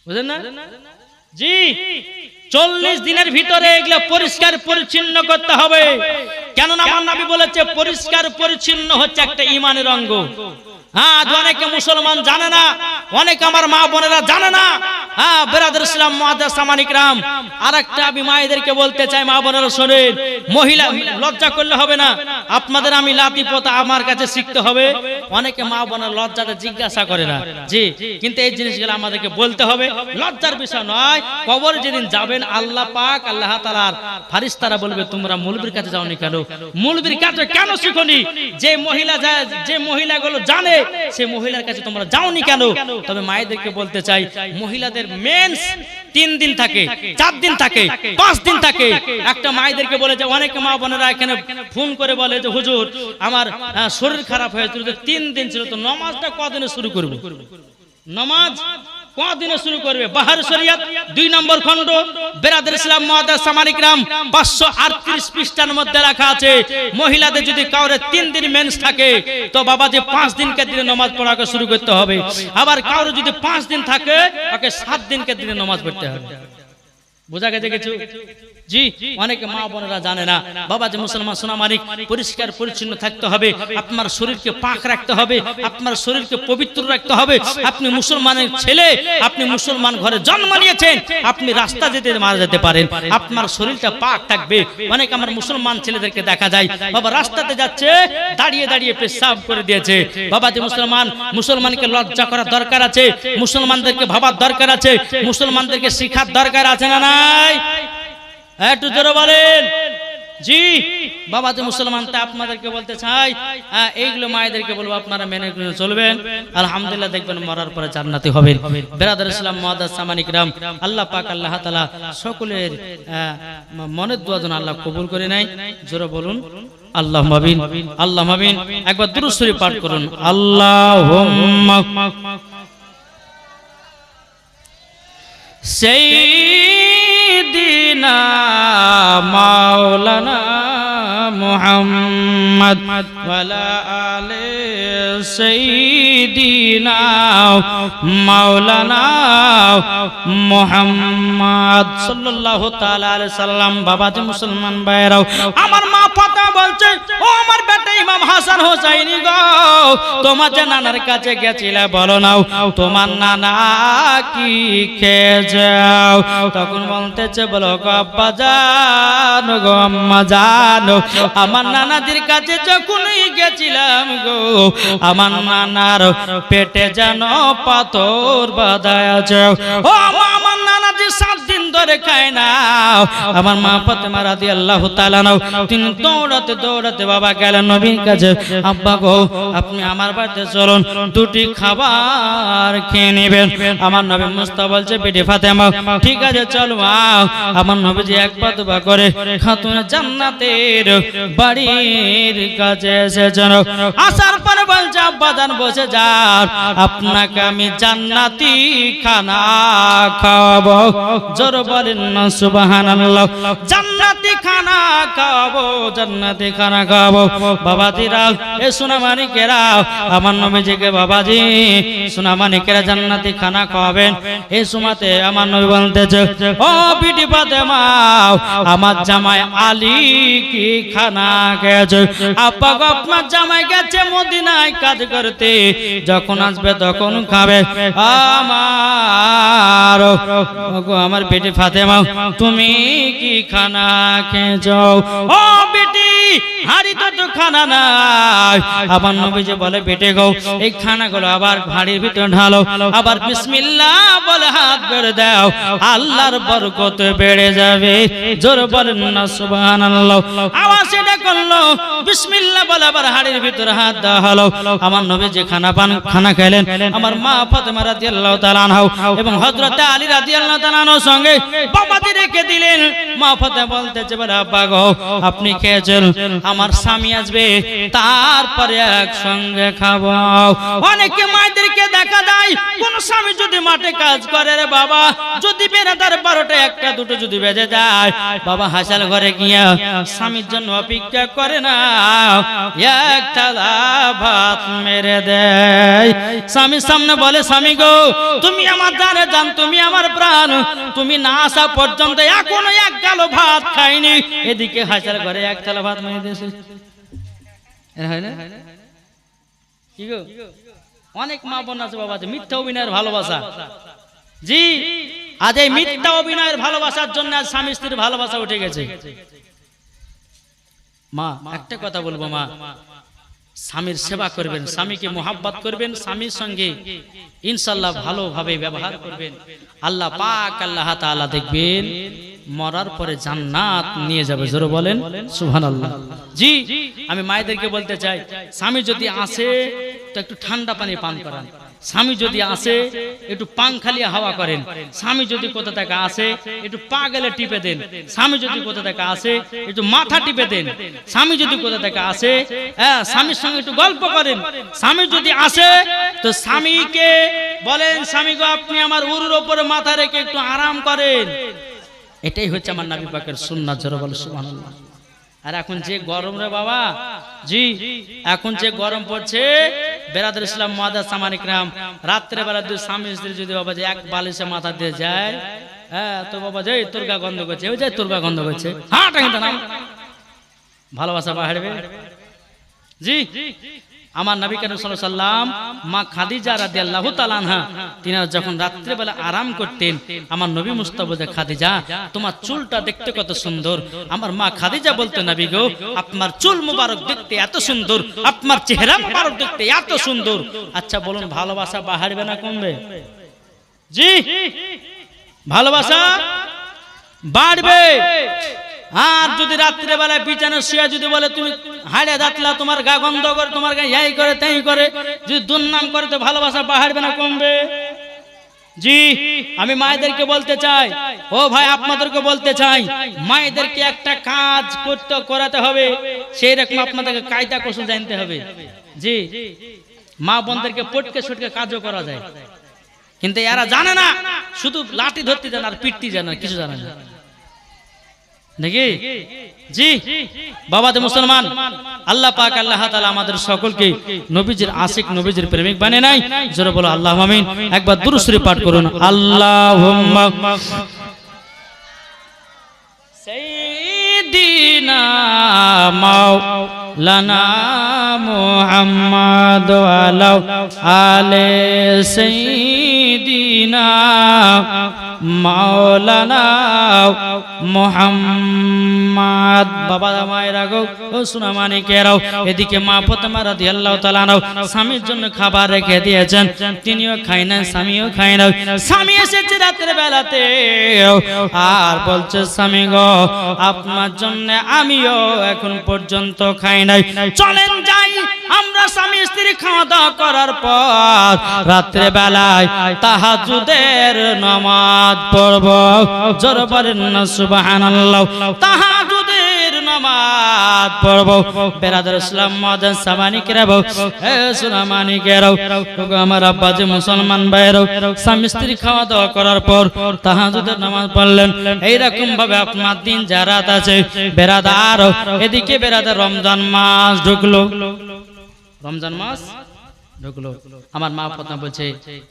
বুঝলেন না? জি, 40 দিনের ভিতরে এগুলো পরিষ্কার পরিচ্ছন্ন করতে হবে। কেননা আমার নবী বলেছে পরিষ্কার পরিচ্ছন্ন হচ্ছে একটা ঈমানের অঙ্গ। হ্যাঁ, অনেকে মুসলমান জানে না, অনেক আমার মা বোনেরা জানে না। হ্যাঁ বেরাদর ইসলাম মুআদ্দাস সামানিক রাম, আরেকটা আমি মায়েদেরকে বলতে চাই, মা বোনেরা শোনেন, মহিলা লজ্জা করলে হবে না, আপনাদের আমি লাতিপতা আমার কাছে শিখতে হবে। অনেকে মা বোনেরা লজ্জাতে জিজ্ঞাসা করে না, জি, কিন্তু এই জিনিসগুলো আমাদেরকে বলতে হবে। লজ্জার বিষয় নয়। কবরে যেদিন যাবেন আল্লাহ পাক আল্লাহ তাআলার ফেরেশতারা বলবে তোমরা মৌলবীর কাছে যাওনি কেন? মৌলবীর কাছে কেন শিখোনি? যে মহিলা যায়, যে মহিলাগুলো জানে সে মহিলার কাছে তোমরা যাওনি কেন? তবে মায়েদেরকে বলতে চাই, মহিলাদের মেন্স 3 দিন থাকে, 4 দিন থাকে, 5 দিন থাকে। একটা মায়েদেরকে বলে যে অনেক মা বোনেরা এখানে ফোন করে বলে যে হুজুর আমার শরীর খারাপ হয়েছিল, 3 দিন ছিল, তো নামাজটা কদিনে শুরু করব? নামাজ কদিনে শুরু করবে? বাহার শরিয়াত 2 নম্বর খণ্ড বেরাদর ইসলাম মুআদ্দাস সামানিক রাম 538 পৃষ্ঠার মধ্যে লেখা আছে, মহিলাদের যদি কাউরে 3 দিন মেন্স থাকে তো বাবা যে 5 দিনকে দিনে নামাজ পড়াকে শুরু করতে হবে। আবার কাউরে যদি 5 দিন থাকে ওকে 7 দিনকে দিনে নামাজ পড়তে হবে। বুঝা গেছে কিছু? জি, অনেকে মা বোনেরা জানে না। বাবা যে মুসলমান সোনা মানিক, পরিষ্কার পরিচ্ছন্ন থাকতে হবে, আপনার শরীরকে পাক রাখতে হবে, আপনার শরীরকে পবিত্র রাখতে হবে। আপনি মুসলমানের ছেলে, আপনি মুসলমান ঘরে জন্ম নিয়েছেন, আপনি রাস্তা যেতে মারা যেতে পারেন, আপনার শরীরটা পাক থাকবে। অনেক আমার মুসলমান ছেলেদেরকে দেখা যায় বাবা রাস্তাতে যাচ্ছে দাঁড়িয়ে দাঁড়িয়ে পেশাব করে দিয়েছে। বাবা যে মুসলমানকে লজ্জা করার দরকার আছে, মুসলমানদেরকে ভাবার দরকার আছে, মুসলমানদেরকে শিখার দরকার আছে না নাই? একটু জোরে বলেন। জি বাবা যে মুসলমান, তা আপনাদেরকে বলতে চাই, এইগুলো মায়েদেরকে বলবো আপনারা মেনে চলবেন, আলহামদুলিল্লাহ দেখবেন মরার পরে জান্নাতি হবেন। বেরাদর ইসলাম মুআদ্দাস সামানিক রাম, আল্লাহ পাক আল্লাহ তাআলা সকলের মনের দোয়া যেন আল্লাহ কবুল করে নেয়। জোরে বলুন আল্লাহুম্মা আমিন, আল্লাহুম্মা আমিন। একবার দুরূদ শরীফ পাঠ করুন, আল্লাহুম্মা সাইয়্যিদিনা মাওলানা মুহাম্মদ ওয়ালা আলি সাইয়্যিদিনা মাওলানা মুহাম্মদ সাল্লাল্লাহু তাআলা আলাইহি সাল্লাম। বাবা যে মুসলমান ভাইরাও, আমার মা ফাতেমা বলছে, ও আমার বেটা ইমাম হাসান হোসাইনি গো, তোমার যে নানার কাছে গেছিলে বলো নাও তোমার নানা কি খেয়ে যাও। তখন বলতেছে, বলো গো আব্বা জানো গো আম্মা জানো, আমার নানাদের কাছে যখনই গেছিলাম গো, আমার নানার পেটে যেন পাথর বাঁধায় আছে। ও আমার নানাজি 7 দিন ধরে খায় না। আমার মা ফাতেমা রাদিয়াল্লাহু তাআলা নাও, তিনি দৌড়াতে দৌড়াতে বাবা গেলেন নবীর কাছে। আব্বা গো আপনি আমার বাড়িতে চলুন, 2টি খাবার খেয়ে নেবেন। আমার নবী মুস্তাফা বলছে, বেটি ফাতেমা ঠিক আছে চলো। আমার নবীজি একবার দুবার করে খাতুনে জান্নাতের বাড়ির কাছে এসেছেন। আসার পরে বলছে, আব্বা জান বসে যান, আপনাকে আমি জান্নাতি খানা খাওয়াবো। জোর বলেন না সুবহানাল্লাহ। জান্নাতি খানা খাওয়াবো, জান্নাতি খানা খাওয়াবো। বাবাজিরা এ সোনামানিকেরা, আমার নবীজিকে বাবাজি সোনামানিকেরা জান্নাতি খানা খাওয়াবেন। এই সময়তে আমার নবী বলতেছে, ও বিটি ফাতেমা আমার জামাই আলী কি খানা খেয়েছে? আব্বা গো আপনার জামাই গেছে মদিনায় কাজ করতে, যখন আসবে তখন খাবে। আমার বেটি ফাতেমা তুমি কি খানা খেয়েছো? ও বেটি হাড়িতে তো খানা নাই। আমার নবীজি বলে, বেটে গো এই খানাগুলো আবার হাড়ির ভিতরে ঢালো, আবার বিসমিল্লাহ বলে হাত বেড়ে দাও, আল্লাহর বরকত বেড়ে যাবে। জোর বলেন না সুবহানাল্লাহ। আওয়াজ এটা করলো, বিসমিল্লাহ বলে আবার হাড়ির ভিতরে হাত দেওয়া হলো। আমার নবীজি খানা খেলেন। আমার মা ফাতেমা রাদিয়াল্লাহু তাআলা আনহা এবং হযরত আলী রাদিয়াল্লাহু তাআলা আনহুর সঙ্গে বাবাজি রেখে দিলেন। মা ফাতেমা বলতেছে, বলে আব্বা গো আপনি খেয়েছেন, আমার স্বামী আসবে তারপরে একসঙ্গে খাবো। অনেকে মায়েদেরকে দেখা যায়, কোন স্বামী যদি মাঠে কাজ করে রে বাবা, যদি বেরাদার 12টা 1টা 2টো যদি বেজে যায়, বাবা হাসাল ঘরে গিয়া স্বামীর জন্য অপেক্ষা করে না, এক থালা ভাত মেরে দেয়। স্বামীর সামনে বলে, স্বামী গো তুমি আমার জানে জান, তুমি আমার প্রাণ, তুমি না আসা পর্যন্ত এখনো এক গালো ভাত খাইনি। এদিকে হাসাল ঘরে এক থালা ভাত মেরে দিয়েছে। হয় না কি গো? অনেক মা বোন আছে বাবা, মিথ্যা অভিনয়ের ভালোবাসা। জি আজ এই মিথ্যা অভিনয়ের ভালোবাসার জন্য আজ স্বামী স্ত্রীর ভালোবাসা উঠে গেছে। মা একটা কথা বলবো, মা স্বামীর সেবা করবেন, স্বামীকে মোহাব্বত করবেন, স্বামীর সঙ্গে ইনশাআল্লাহ ভালোভাবে ব্যবহার করবেন। আল্লাহ পাক আল্লাহ তাআলা দেখবেন মরার পরে জান্নাত নিয়ে যাবে। জোরে বলেন সুবহানাল্লাহ। জি আমি মায়েদেরকে বলতে চাই, স্বামী যদি আসে তো একটু ঠান্ডা পানি পান করান, স্বামী যদি আসে একটু পাংখালি হাওয়া করেন, স্বামী যদি কোথা থেকে আসে একটু পা গেলে টিপে দেন, স্বামী যদি কোথা থেকে আসে একটু মাথা টিপে দেন, স্বামী যদি কোথা থেকে আসে স্বামীর সঙ্গে একটু গল্প করেন, স্বামী যদি আসে তো স্বামীকে বলেন, স্বামী গো আপনি আমার উরুর উপরে মাথা রেখে একটু আরাম করেন। এটাই হচ্ছে আমার নবী পাকের সুন্নাত। জোরে বল সুবহানাল্লাহ। আর এখন যে গরম রে বাবা, জি এখন যে গরম পড়ছে, বেরাদুল ইসলাম মুআদ্দাস সামানিকরাম, রাত্রে বেলা দুই স্বামী স্ত্রী যদি বাবা যে এক বালিশে মাথা দিয়ে যায়, তো বাবা যে তোর গা গন্ধ করছে, ওই যে তোর গা গন্ধ করছে, হ্যাঁ টাঙ্গিতে নাম ভালোবাসা বাড়বে। জি আমার নবী করিম সাল্লাল্লাহু আলাইহি ওয়াসাল্লাম মা খাদিজা রাদিয়াল্লাহু তাআলা আনহা তিনি যখন রাত্রে বেলা আরাম করতেন, আমার নবী মুস্তাফা বলে, খাদিজা তোমার চুলটা দেখতে কত সুন্দর। আমার মা খাদিজা বলতেন, নবী গো আপনার চুল মুবারক দেখতে এত সুন্দর, আপনার চেহারা মুবারক দেখতে এত সুন্দর। আচ্ছা বলুন ভালোবাসা বাড়বে না কমবে? জি ভালোবাসা বাড়বে। আর যদি রাত্রে বেলায় বিছানা শুয়ে যদি বলে তুমি হাড়ে দাঁতলা, তোমার গা গন্ধ করে, তোমার গা এই করে তাই করে, যদি দুর্নাম করে, তো ভালোবাসা বাড়বে না কমবে? জি আমি মায়েদেরকে বলতে চাই, ও ভাই আপনাদেরকে বলতে চাই, মায়েদেরকে একটা কাজ করাতে হবে, সেই রকম আপনাদেরকে কায়দা কৌশল জানতে হবে। জি মা বোনদেরকে পটকে ছটকে কাজও করা যায়, কিন্তু এরা জানে না, শুধু লাঠি ধরতে জানে আর পিটতে জানে না, কিছু জানে না নাকি? জি বাবাতে মুসলমান, আল্লাহ পাক আল্লাহ তাআলা আমাদের সকলকে নবীজির আশিক, নবীজির প্রেমিক বানিয়ে নাই। জোরে বলো আল্লাহুম্মা আমিন। একবার দুরূদ শরীফ পাঠ করুন, আল্লাহুম্মা সাইয়্যিদিনা মাওলানা মুহাম্মদ ওয়ালা আলে সাইয়্যিদিনা মাওলানা মুহাম্মদ। বাবা মায়েরা গো, ও সোনা মানিকেরাও, এদিকে মা ফাতেমা রাদিয়াল্লাহু তাআলা আনহা স্বামীর জন্য খাবার রেখে দিয়েছেন, তিনিও খায় না, স্বামীও খায় না। স্বামী এসেছে রাতের বেলাতে আর বলছে, স্বামী গো, আপনার জন্য আমিও এখন পর্যন্ত খাই নাই, চলেন যাই আমরা স্বামী স্ত্রী খাওয়া দাওয়া করার পর রাত্রে বেলায় তাহাজ্জুদের নামাজ পড়ব। জোরে বলেন না সুবহানাল্লাহ। তাহাজ্জুদের নামাজ পড়ব। বেরাদার ইসলাম মাদান সামানিকেরাও, হে সোনা মানিকেরাও, ওগো আমার আব্বা যে মুসলমান ভাইরাও, স্বামী স্ত্রী খাওয়া দাওয়া করার পর তাহাজ্জুদের নামাজ পড়লেন। এইরকম ভাবে আপনার দিন যা রাত আছে বেরাদার, এদিকে বেরাদার রমজান মাস ঢুকলো, রমজান মাস ঢুকলো। আমার মা ফাতেমা বলছে,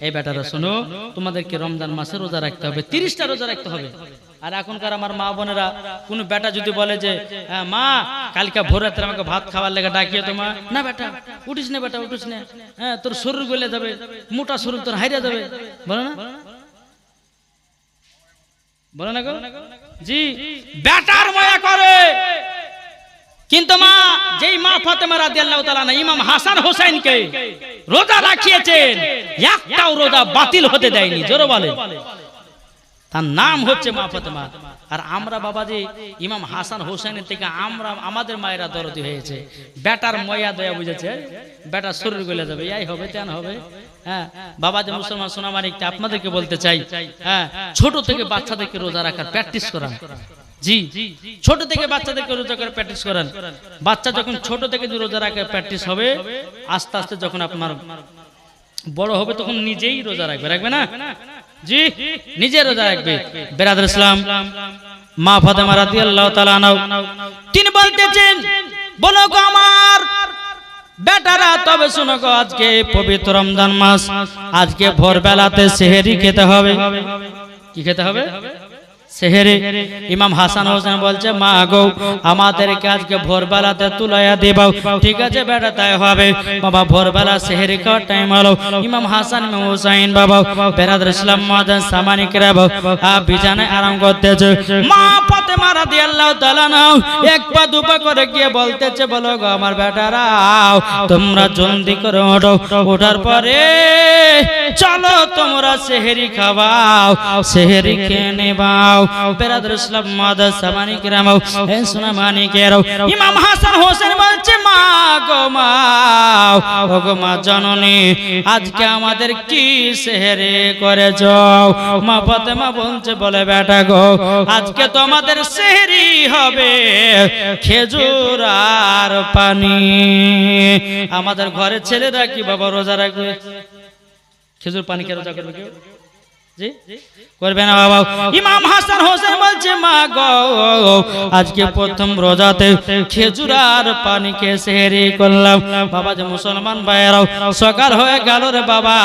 এই বেটারা শোনো, তোমাদেরকে রমজান মাসে রোজা রাখতে হবে, 30টা রোজা রাখতে হবে। আর এখনকার আমার মা বোনেরা, কোন বেটা যদি বলে যে মা কালকে ভোর রাতে আমাকে ভাত খাওয়ার লেগে ডাকিয়ে, তোমার না বেটা উঠিস না, বেটা উঠিস না, হ্যাঁ তোর শরীর গলে যাবে, মোটা শরীর তোর হারিয়ে যাবে, বলে না, বলে না গো জি, বেটার মায়া করে। কিন্তু মা, যেই মা ফাতেমা রাদিয়াল্লাহু তাআলা আনহা ইমাম হাসান হোসেনকে রোজা রাখিয়েছেন, একটাও রোজা বাতিল হতে দেয়নি। জোরে বলেন, তার নাম হচ্ছে মা ফাতেমা। আর আমরা বাবাজি ইমাম হাসান হোসেনের থেকে আমাদের মায়েরা দরদি হয়েছে। বেটার ময়া দয়া বুঝেছে, বেটার শরীর গলে যাবে, এই হবে তেন হবে। হ্যাঁ বাবাজি মুসলমান সোনা মানিকটা আপনাদেরকে বলতে চাই, হ্যাঁ ছোট থেকে বাচ্চাদেরকে রোজা রাখার প্র্যাকটিস করান। জি, ছোট থেকে বাচ্চাদেরকে রোজা করে প্র্যাকটিস করেন। বাচ্চা যখন ছোট থেকে রোজা রাখার প্র্যাকটিস হবে, আস্তে আস্তে যখন আপনার বড় হবে তখন নিজেই রোজা রাখবে, রাখবে না জি, নিজে রোজা রাখবে। বেরাদার ইসলাম, মা ফাতেমা রাদিয়াল্লাহু তাআলা আনহা তিনি বলতেছেন, বলো গো আমার বেটারা, তবে শুনো গো, আজকে পবিত্র রমজান মাস, আজকে ভোরবেলাতে সেহরি খেতে হবে। কি খেতে হবে? সেহরি। ইমাম হাসান হোসেন বলছে, মা গো, আমাদেরকে আজকে ভোরবেলাতে তুলাইয়া দিবাও। ঠিক আছে বেটা, তাই হবে। বাবা ভোরবেলা সেহরি খাওয়ার টাইম হলো। ইমাম হাসান ইমাম হুসাইন বাবা বেরাদার ইসলাম মাদান সামানিকরা বিছানায় আরাম করতেছে। মা ফাতেমা রাদিয়াল্লাহু তাআলা নাও এক পা দুপা করে গিয়ে বলতেছে, বলো গো আমার বেটারা, তোমরা জলদি করে ওঠো, ওঠার পরে চলো তোমরা সেহরি খাওয়াও, সেহরি খেয়ে নেবাও। বেরাদার ইসলাম মাদান সামানিকরা হে সোনা মানিকেরাও, ইমাম হাসান হোসেন বলছে, মা গো মা, ও গো মা জননী, আজকে আমাদের কি সেহরি করেছ? মা ফাতেমা বলছে, বলে বেটা গো, আজকে তো আমাদের সেহরি হবে খেজুর আর পানি। আমাদের ঘরের ছেলেরা কি বাবা রোজা রাখবে? খেজুর পানি কে রোজা করবে? কেউ জি করবে না বাবা। ইমাম হাসান হোসেন বলছে, মা গো, আজকে প্রথম রোজাতে খেজুর আর পানি কে সেহরি করলাম। বাবা যে মুসলমান ভাইরাও, সকাল হয়ে গেল রে বাবা,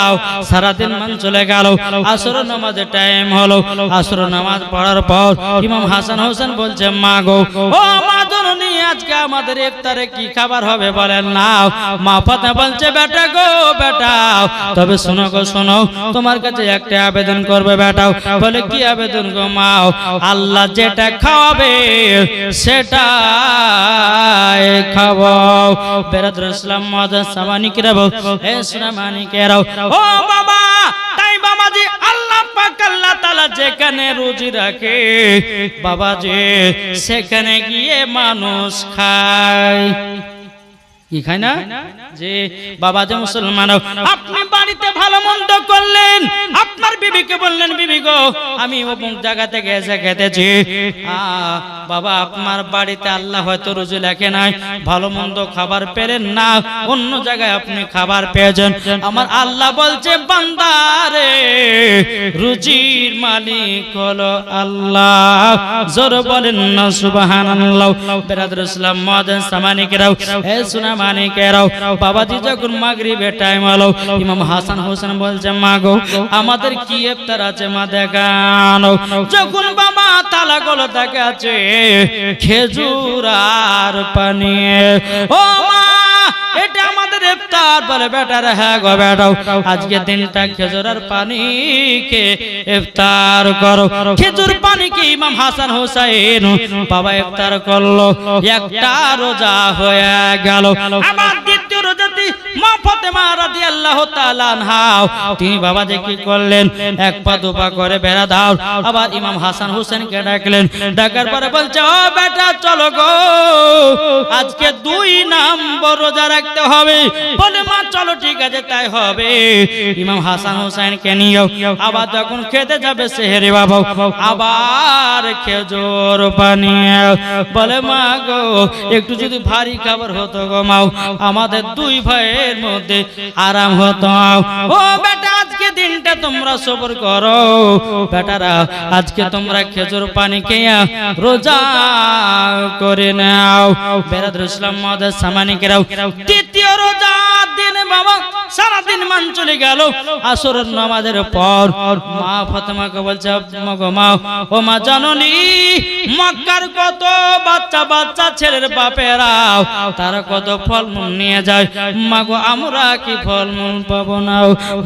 সারাদিন মান চলে গেল, আসর নামাজের টাইম হলো। আসর নামাজ পড়ার পর ইমাম হাসান হোসেন বলছে, মা গো, ও মা জননী, আজকে আমাদের ইফতারে কি খাবার হবে বলেন না। মা ফাতেমা বলছে, বেটা গো বেটা, তবে শোনো গো শোনো, তোমার কাছে একটা আবেদন করবে বেটাও। বলে কি আবেদন গো মা? আল্লাহ যেটা খাওয়াবে সেটাই খাওয়াও। বেরাদার ইসলাম মাদান সামানিকরাও, হে সোনা মানিকেরাও, ও বাবা, তাই বাবাজি আল্লাহ পাক আল্লাহ তাআলা যেখানে রুজি রাখে বাবাজি, সেখানে গিয়ে মানুষ খায়। কি খায় না? যে বাবা যে মুসলমান, আপনি বাড়িতে ভালো মন্দ করলেন, আপনার বিবিকে বললেন, বিবি গো, আমি অমুক জায়গা থেকে এসে খেতেছি। বাবা আপনার বাড়িতে আল্লাহ হয়তো রুজি লেখে নাই, ভালো মন্দ খাবার পেলেন না, অন্য জায়গায় আপনি খাবার পেয়েছেন। আমার আল্লাহ বলছে, বান্দারে, রুজির মালিক হলো আল্লাহ। জোরে বলেন না সুবহানাল্লাহ। বেরাদার ইসলাম মাদান সামানিকরাও, হে সোনা মানিকেরাও বাবাজি যখন মাগরিবের টাইম হলো ইমাম হাসান হোসেন বলছে মা গো আমাদের কি ইফতার আছে মা দেখানো যখন বাবা তালা গলো দেখাচ্ছে খেজুর আর পানি ও মা এটা আমাদের ইফতার বলে বেটারা হ্যাঁ গো বেটাও আজকে দিনটা খেজুর আর পানি কে ইফতার করো খেজুর পানি কে ইমাম হাসান হোসেন বাবা ইফতার করলো একটা রোজা হয়ে গেল আমার দ্বিতীয় রোজাতে মা ফাতেমা রাদিয়াল্লাহু তাআলা আনহা তিনি বাবা যে কি করলেন এক পা দুপা করে বেড়া দাও আবার ইমাম হাসান হোসেনকে ডাকলেন ডাকার পরে বলছে ও বেটা চলো গো আজকে 2 নম্বর রোজা রাখতে হবে বলে মা চলো ঠিক আছে তাই হবে ইমাম হাসান হোসেনকে নিয়ে আবার যখন খেতে যাবে সেহরি বাবা আবার খেজুর পানি বলে মা গো একটু যদি ভারী খাবার হতো গো মাও আমাদের 2 ভাইয়ের মধ্যে আরাম হতো ও বেটা আজকে দিনটা তোমরা সবর করো বেটারা আজকে তোমরা খেজুর পানি খেয়ে রোজা করে নাও বেরাদর ইসলাম মাদের সামানিকেরাও দ্বিতীয় রোজা দিন বাবা সারা দিন মান চলে গেল আসরের নামাজের পর মা ফাতেমাকে বলছে মা ও মা জাননি মক্কার কত বাচ্চা বাচ্চা ছেলের বাপেরা তারা কত ফলমূল নিয়ে যায় মা গো আমরা কি ফলমূল পাবো না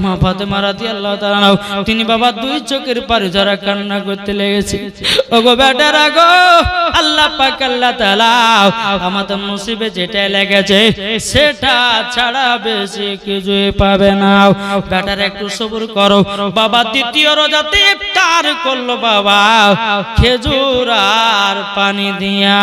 মা ফাতেমা রাদিয়াল্লাহু তাআলা তিনি বাবা 2 চোখের পানি ঝরা কান্না করতে লেগেছে ও গো বেটারা গো আল্লাহ পাক আল্লাহ তাআলা আমাদের মুসিবত যেটা লেগেছে সেটা ছাড়া বেশি কিছু পাবে না বেটারা একটু সবর করো বাবা দ্বিতীয় রোজাতে ইফতার করলো বাবা খেজুর আর পানি দিয়া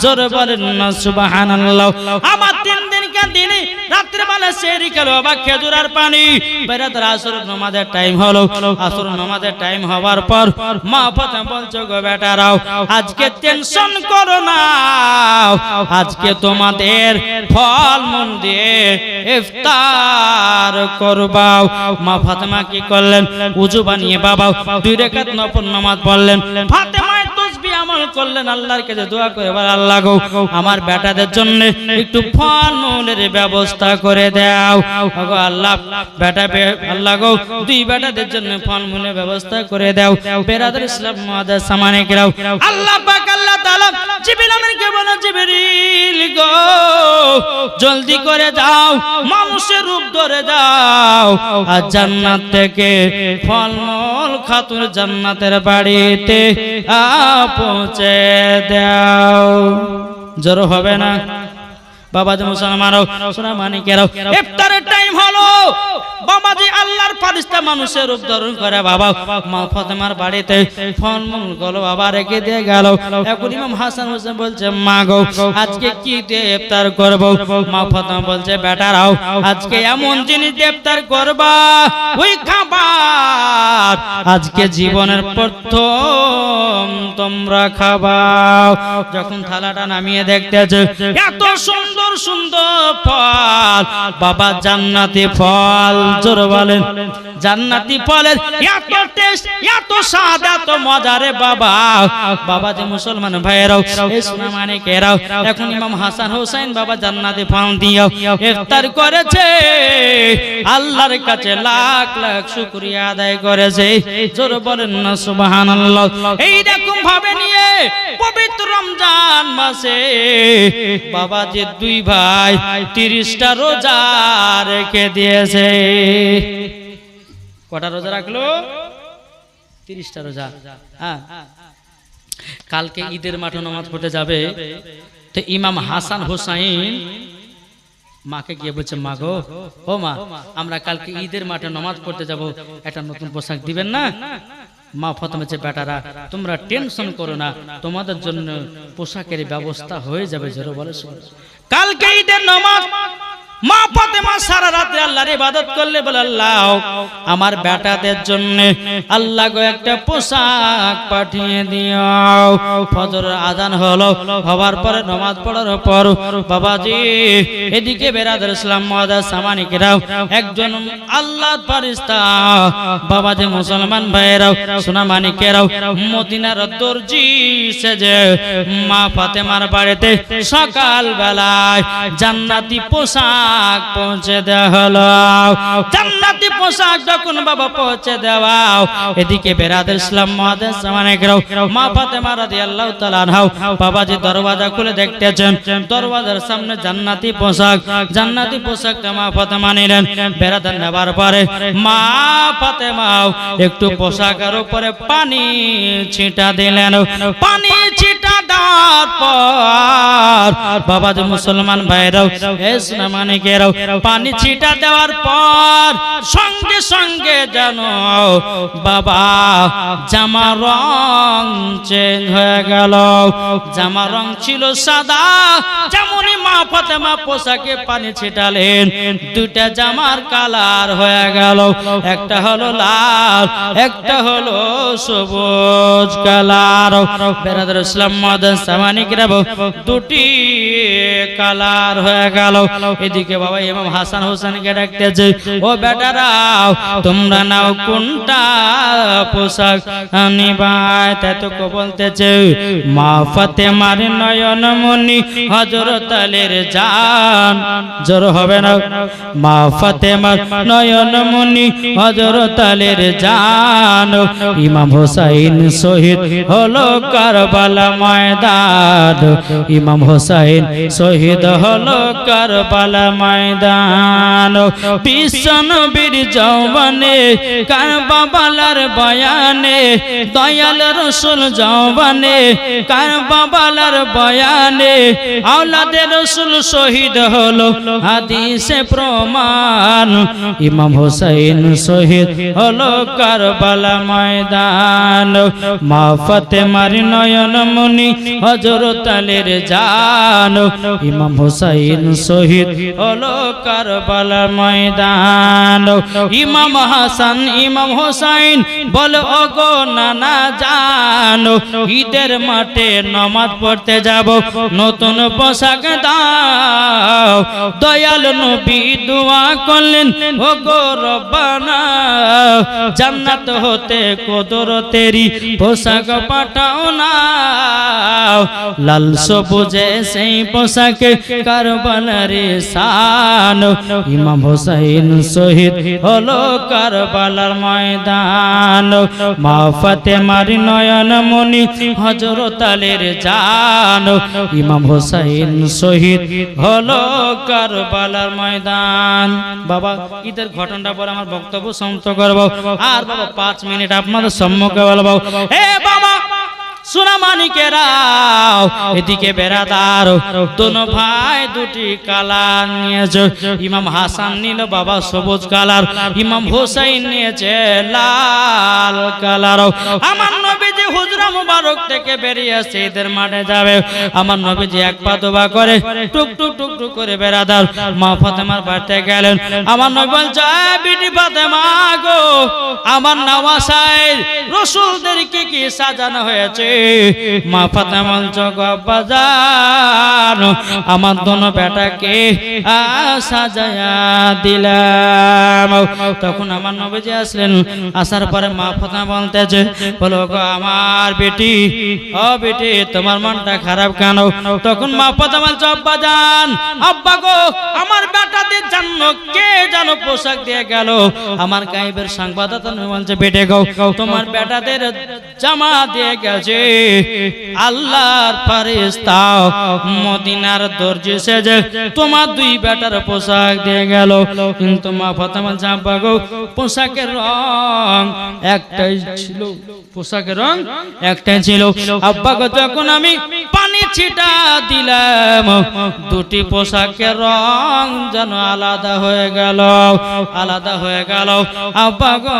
জোরে বলেন না সুবহানাল্লাহ আমার 3 দিন কে দিনে রাত্রে বেলা সেহরি খেলো বাবা খেজুর আর পানি বেরাদার আসর নামাজের টাইম হলো আসর নামাজের টাইম হওয়ার পর মা ফাতেমা বলছো গো বেটারাও আজকে টেনশন করো না আজকে তোমাদের ফলমূল দিয়ে ইফতার করবাও মা ফাতেমা কি করলেন ওযু বানিয়ে বাবা 2 রাকাত নফল নামাজ পড়লেন ফাতেমা তাসবিহ আমল করলেন আল্লাহর কাছে দোয়া করে বলে আল্লাহ গো আমার বেটাদের জন্য একটু ফলমূলের ব্যবস্থা করে দাও গো আল্লাহ বেটা আল্লাহ গো 2 বেটাদের জন্য ফলমূলের ব্যবস্থা করে দাও বেরাদার ইসলাম মাদার সামানিকেরাও আল্লাহ পাক আল্লাহ তাআলা জিবরিল আমিনকে বলে জিবরিল গো জলদি করে যাও মানুষের রূপ ধরে যাও আর জান্নাত থেকে ফলমূল খাতুন জান্নাতের বাড়িতে পৌঁছে দাও জোর হবে না বাবাজি মুসলমানও সোনা মানিকেরাও ইফতারের টাইম হলো বাবাজি আল্লাহর ফেরেশতা মানুষের রূপ ধারণ করে বাবা মা ফাতেমার বাড়িতে ফলমূল গুলো বাবা রেখে দিয়ে গেল এখন ইমাম হাসান হোসেন বলছে মা গো আজকে কি দিয়ে ইফতার করব মা ফাতেমা বলছে বেটারাও আজকে এমন জিনিস দিয়ে ইফতার করবা ওই খাবার আজকে জীবনের প্রথম তোমরা খাবাও যখন থালাটা নামিয়ে দেখতেছে এত সুন্দর সুন্দর ফল বাবা জান্নাতি ফল জোরে বলেন জান্নাতি ফলের এত টেস্ট এত স্বাদ এত মজা রে বাবা বাবাজি মুসলমান ভাইরাও এই সোনা মানিকেরাও এখন ইমাম হাসান হোসেন বাবা জান্নাতি ফল দিয়ে ইফতার করেছে আল্লাহর কাছে লাখ লাখ শুকরিয়া আদায় করেছে জোরে বলেন না সুবহানাল্লাহ এই রকম ভাবে নিয়ে পবিত্র রমজান মাসে বাবাজি 2 ভাই 30টা রোজা রেখে দিয়েছে কটা রোজা রাখলো 30টা রোজা হ্যাঁ কালকে ঈদের মাঠে নামাজ পড়তে যাবে তো ইমাম হাসান হোসেন মাকে গিয়ে বলছে মা গো ও মা আমরা কালকে ঈদের মাঠে নামাজ পড়তে যাব একটা নতুন পোশাক দিবেন না মা ফাতেমা বলছে বেটারা তোমরা টেনশন করো না তোমাদের জন্য পোশাকের ব্যবস্থা হয়ে যাবে জোরে বলে কালকে ঈদের নামাজ মা ফাতেমা সারা রাতে আল্লাহর ইবাদত করলে বলে আল্লাহ আমার বেটাদের জন্য আল্লাহ গো একটা পোশাক পাঠিয়ে দিও। ফজরের আজান হলো, হওয়ার পরে নামাজ পড়ার পর বাবাজি এদিকে বেরাদার ইসলাম মুআজ্জাজ সামানিকেরাও একজন আল্লাহর ফেরেশতা বাবাজি মুসলমান ভাইয়েরাও সোনা মানিকেরাও মদিনার দর্জি সেজে মা ফাতেমার বাড়িতে সকাল বেলায় জান্নাতি পোশাক পৌঁছে দেওয়া হলো। জান্নাতি পোশাক যখন বাবা পৌঁছে দেওয়া, এদিকে বেরাদার ইসলাম মুআজ্জাজ সামানিকেরাও মা ফাতেমা রাদিয়াল্লাহু তাআলা আনহা বাবাজি দরওয়াজা খুলে দেখতেছেন, দরওয়াজার সামনে জান্নাতি পোশাক। জান্নাতি পোশাকটা মা ফাতেমা নিলেন। বেরাদার নেবার পরে মা ফাতেমা একটু পোশাকের উপরে পানি ছিটা দিলেন। পানি ছিটা দেওয়ার পর বাবাজি মুসলমান ভাইরাও এসনা মানিকেরাও পানি ছিটা দেওয়ার পর সঙ্গে সঙ্গে জানো বাবা জামার রং চেঞ্জ হয়ে গেল। জামার রং ছিল সাদা, যেমনই মা ফাতেমা পোশাকে পানি ছিটালেন দুইটা জামার কালার হয়ে গেল। একটা হলো লাল, একটা হলো সবুজ কালার। বেরাদার ইসলাম মুআজ্জাজ সামানিকেরাও দুটি কালার হয়ে গেল। এদিকে বাবা ইমাম হাসান হোসেনকে ডাকতেছে, ও বেটারাও তোমরা নাও কোনটা পোশাক নিবাই। তাই তো বলতেছে মা ফাতেমার নয়ন মনি হযরত আলীর জান। জোর হবে না? মা ফাতেমার নয়ন মনি হযরত আলীর জান। ইমাম হোসাইন শহীদ হলো কারবালা ময়দান। ইমাম হোসাইন শহীদ হলো কারবালা ময়দান। বিশ্ব নবীর জওয়ানে কারবালার বয়ানে দয়াল রাসূল জওয়ানে কারবালার বয়ানে আওলাদে রাসূল শহীদ হলো হাদিসে প্রমাণ। ইমাম হোসেন শহীদ হলো কারবালা ময়দান। মা ফাতেমার নয়ন মনি হযরত আলীর জান। ইমাম হোসেন শহীদ হলো কারবালা ময়দান। ইমাম হাসান ইমাম হোসেন বলে ওগো নানা জানো ঈদের মাঠে নামাজ পড়তে যাব, নতুন পোশাক দাও। দয়াল নবী দোয়া করলেন, ওগো রব্বানা জান্নাত হতে কুদরতেরি পোশাক পাঠাও না। লাল সবুজে সেই পোশাকে কারবালার শান। ইমাম হোসেন শহীদ হলো কারবালার ময়দান। মা ফাতেমার নয়ন মনি হযরত আলীর জান। ইমাম হোসেন শহীদ হলো কারবালার ময়দান। বাবা ঈদের ঘটনাটা পরে আমার বক্তব্য সমাপ্ত করব। আর বাবা 5 মিনিট আপনাদের সম্মুখে বলবো। এ বাবা সোনা মানিকেরাও এদিকে বেরাদার দোনো ভাই দুটি কালার নিয়েছে। ইমাম হাসান নিল বাবা সবুজ কালার, ইমাম হোসেন নিয়েছে লাল কালার। আমার নবীজি হুজরা মুবারক থেকে বেরিয়ে আসছে, ঈদের মাঠে যাবে। আমার নবীজি এক পা দোয়া করে টুক টুক টুক টুক করে বেরাদার মা ফাতেমার বাড়িতে গেলেন। আমার নবী বলছে, বিটি ফাতেমা গো, আমার নওয়াসায় রাসূলদেরকে কি সাজানো হয়েছে? মা ফাতেমা বাজার আমার দোনো বেটাকে সাজায়া দিলাম। তখন আমার নবীজি আসলেন, আসার পরে মা ফাতেমা বলতেছে, বলো গো আমার বেটি, ও বেটি তোমার মনটা খারাপ কেন? তখন মা ফাতেমা বলছে, আব্বা জান, আব্বা গো আমার বেটাদের জন্য কে যেন পোশাক দিয়ে গেল। আমার গায়েবের সংবাদদাতা বলছে, বেটে গো তোমার বেটাদের জামা দিয়ে গেছে আল্লাহর ফেরেশতা মদিনার দর্জি সেজে তোমার দুই বেটার পোশাক দিয়ে গেল। কিন্তু মা ফাতেমা জাম্পা গো পোশাকের রং একটাই ছিল, পোশাকের রং একটাই ছিল। আব্বা গো যখন আমি পানি ছিটা দিলাম, দুটি পোশাকের রং যেন আলাদা হয়ে গেল, আলাদা হয়ে গেল। আব্বা গো,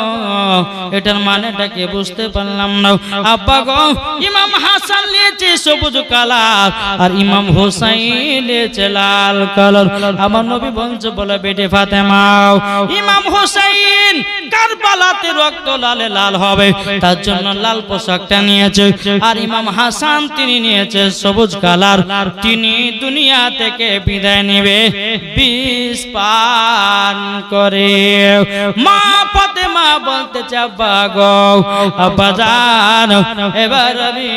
এটার মানেটা কি বুঝতে পারলাম না। আব্বা গো, ইমাম হাসান নিয়েছে সবুজ কালার আর ইমাম হোসাইন নিয়েছে লাল কালার। আমার নবী বলছে, বলে বেটি ফাতেমা, ইমাম হোসাইন কারবালাতে রক্ত লালে লাল হবে, তার জন্য লাল পোশাকটা নিয়েছে। আর ইমাম হাসান তিনি নিয়েছে সবুজ কালার, তিনি দুনিয়া থেকে বিদায় নেবে বিষ পান করে। মা ফাতেমা বলতে চাব্বা গো, আব্বা জান, এবার আমি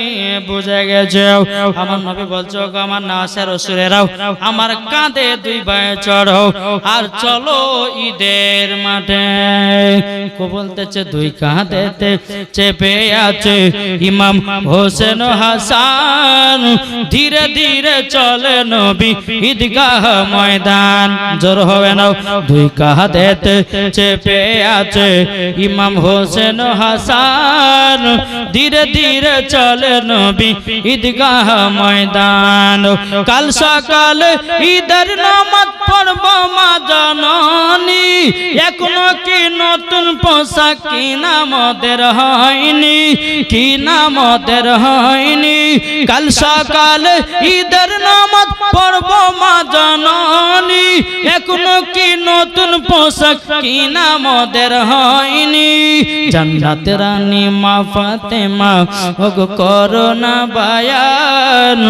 বুঝে গেছে। আমার নবী বলছো, আমার নাসের রসুলেরাও আমার কাঁধে দুই ভাই চড়ো আর চলো ঈদের মাঠে। বলতেছে দুই কাঁধেতে চেপে আছে ইমাম হোসেন হাসান, ধীরে ধীরে চলে নবী ঈদগাহ ময়দান। জোর হবে না। দুই কাঁধেতে চেপে আছে ইমাম হোসেন হাসান, ধীরে ধীরে চলে নবী ঈদগাহ ময়দান। কাল সকালে ঈদের নামাজ পড়ব মা জননী, এখনো কি নতুন পোশাক কিনা মোদের হয়নি, কিনা মোদের হয়নি। কাল সকালে ঈদের নামাজ পড়ব মা জননী, এখনো কি নতুন পোশাক কিনা মোদের হয়নি। জান্নাতের রানী মা ফাতেমা, ওগো করোনা বায়ান,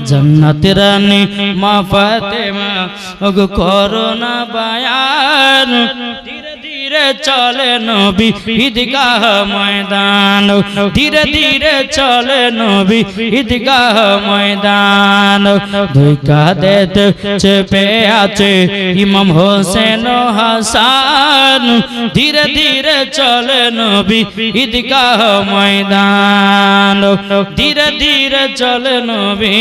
জান্নাতের রানী মা ফাতেমা, ওগো করোনা বায়ান। ধীরে ধীরে চলে নবী ঈদগাহ ময়দান, ধীরে ধীরে চলে নবী ঈদগাহ ময়দান। দুই কাঁধেতে চেপে আছে ইমাম হোসেন হাসান, ধীরে ধীরে চলে নবী ঈদগাহ ময়দান, ধীরে ধীরে চলে নবী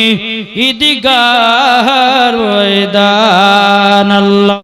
ঈদগাহ ময়দান। আল্লাহ।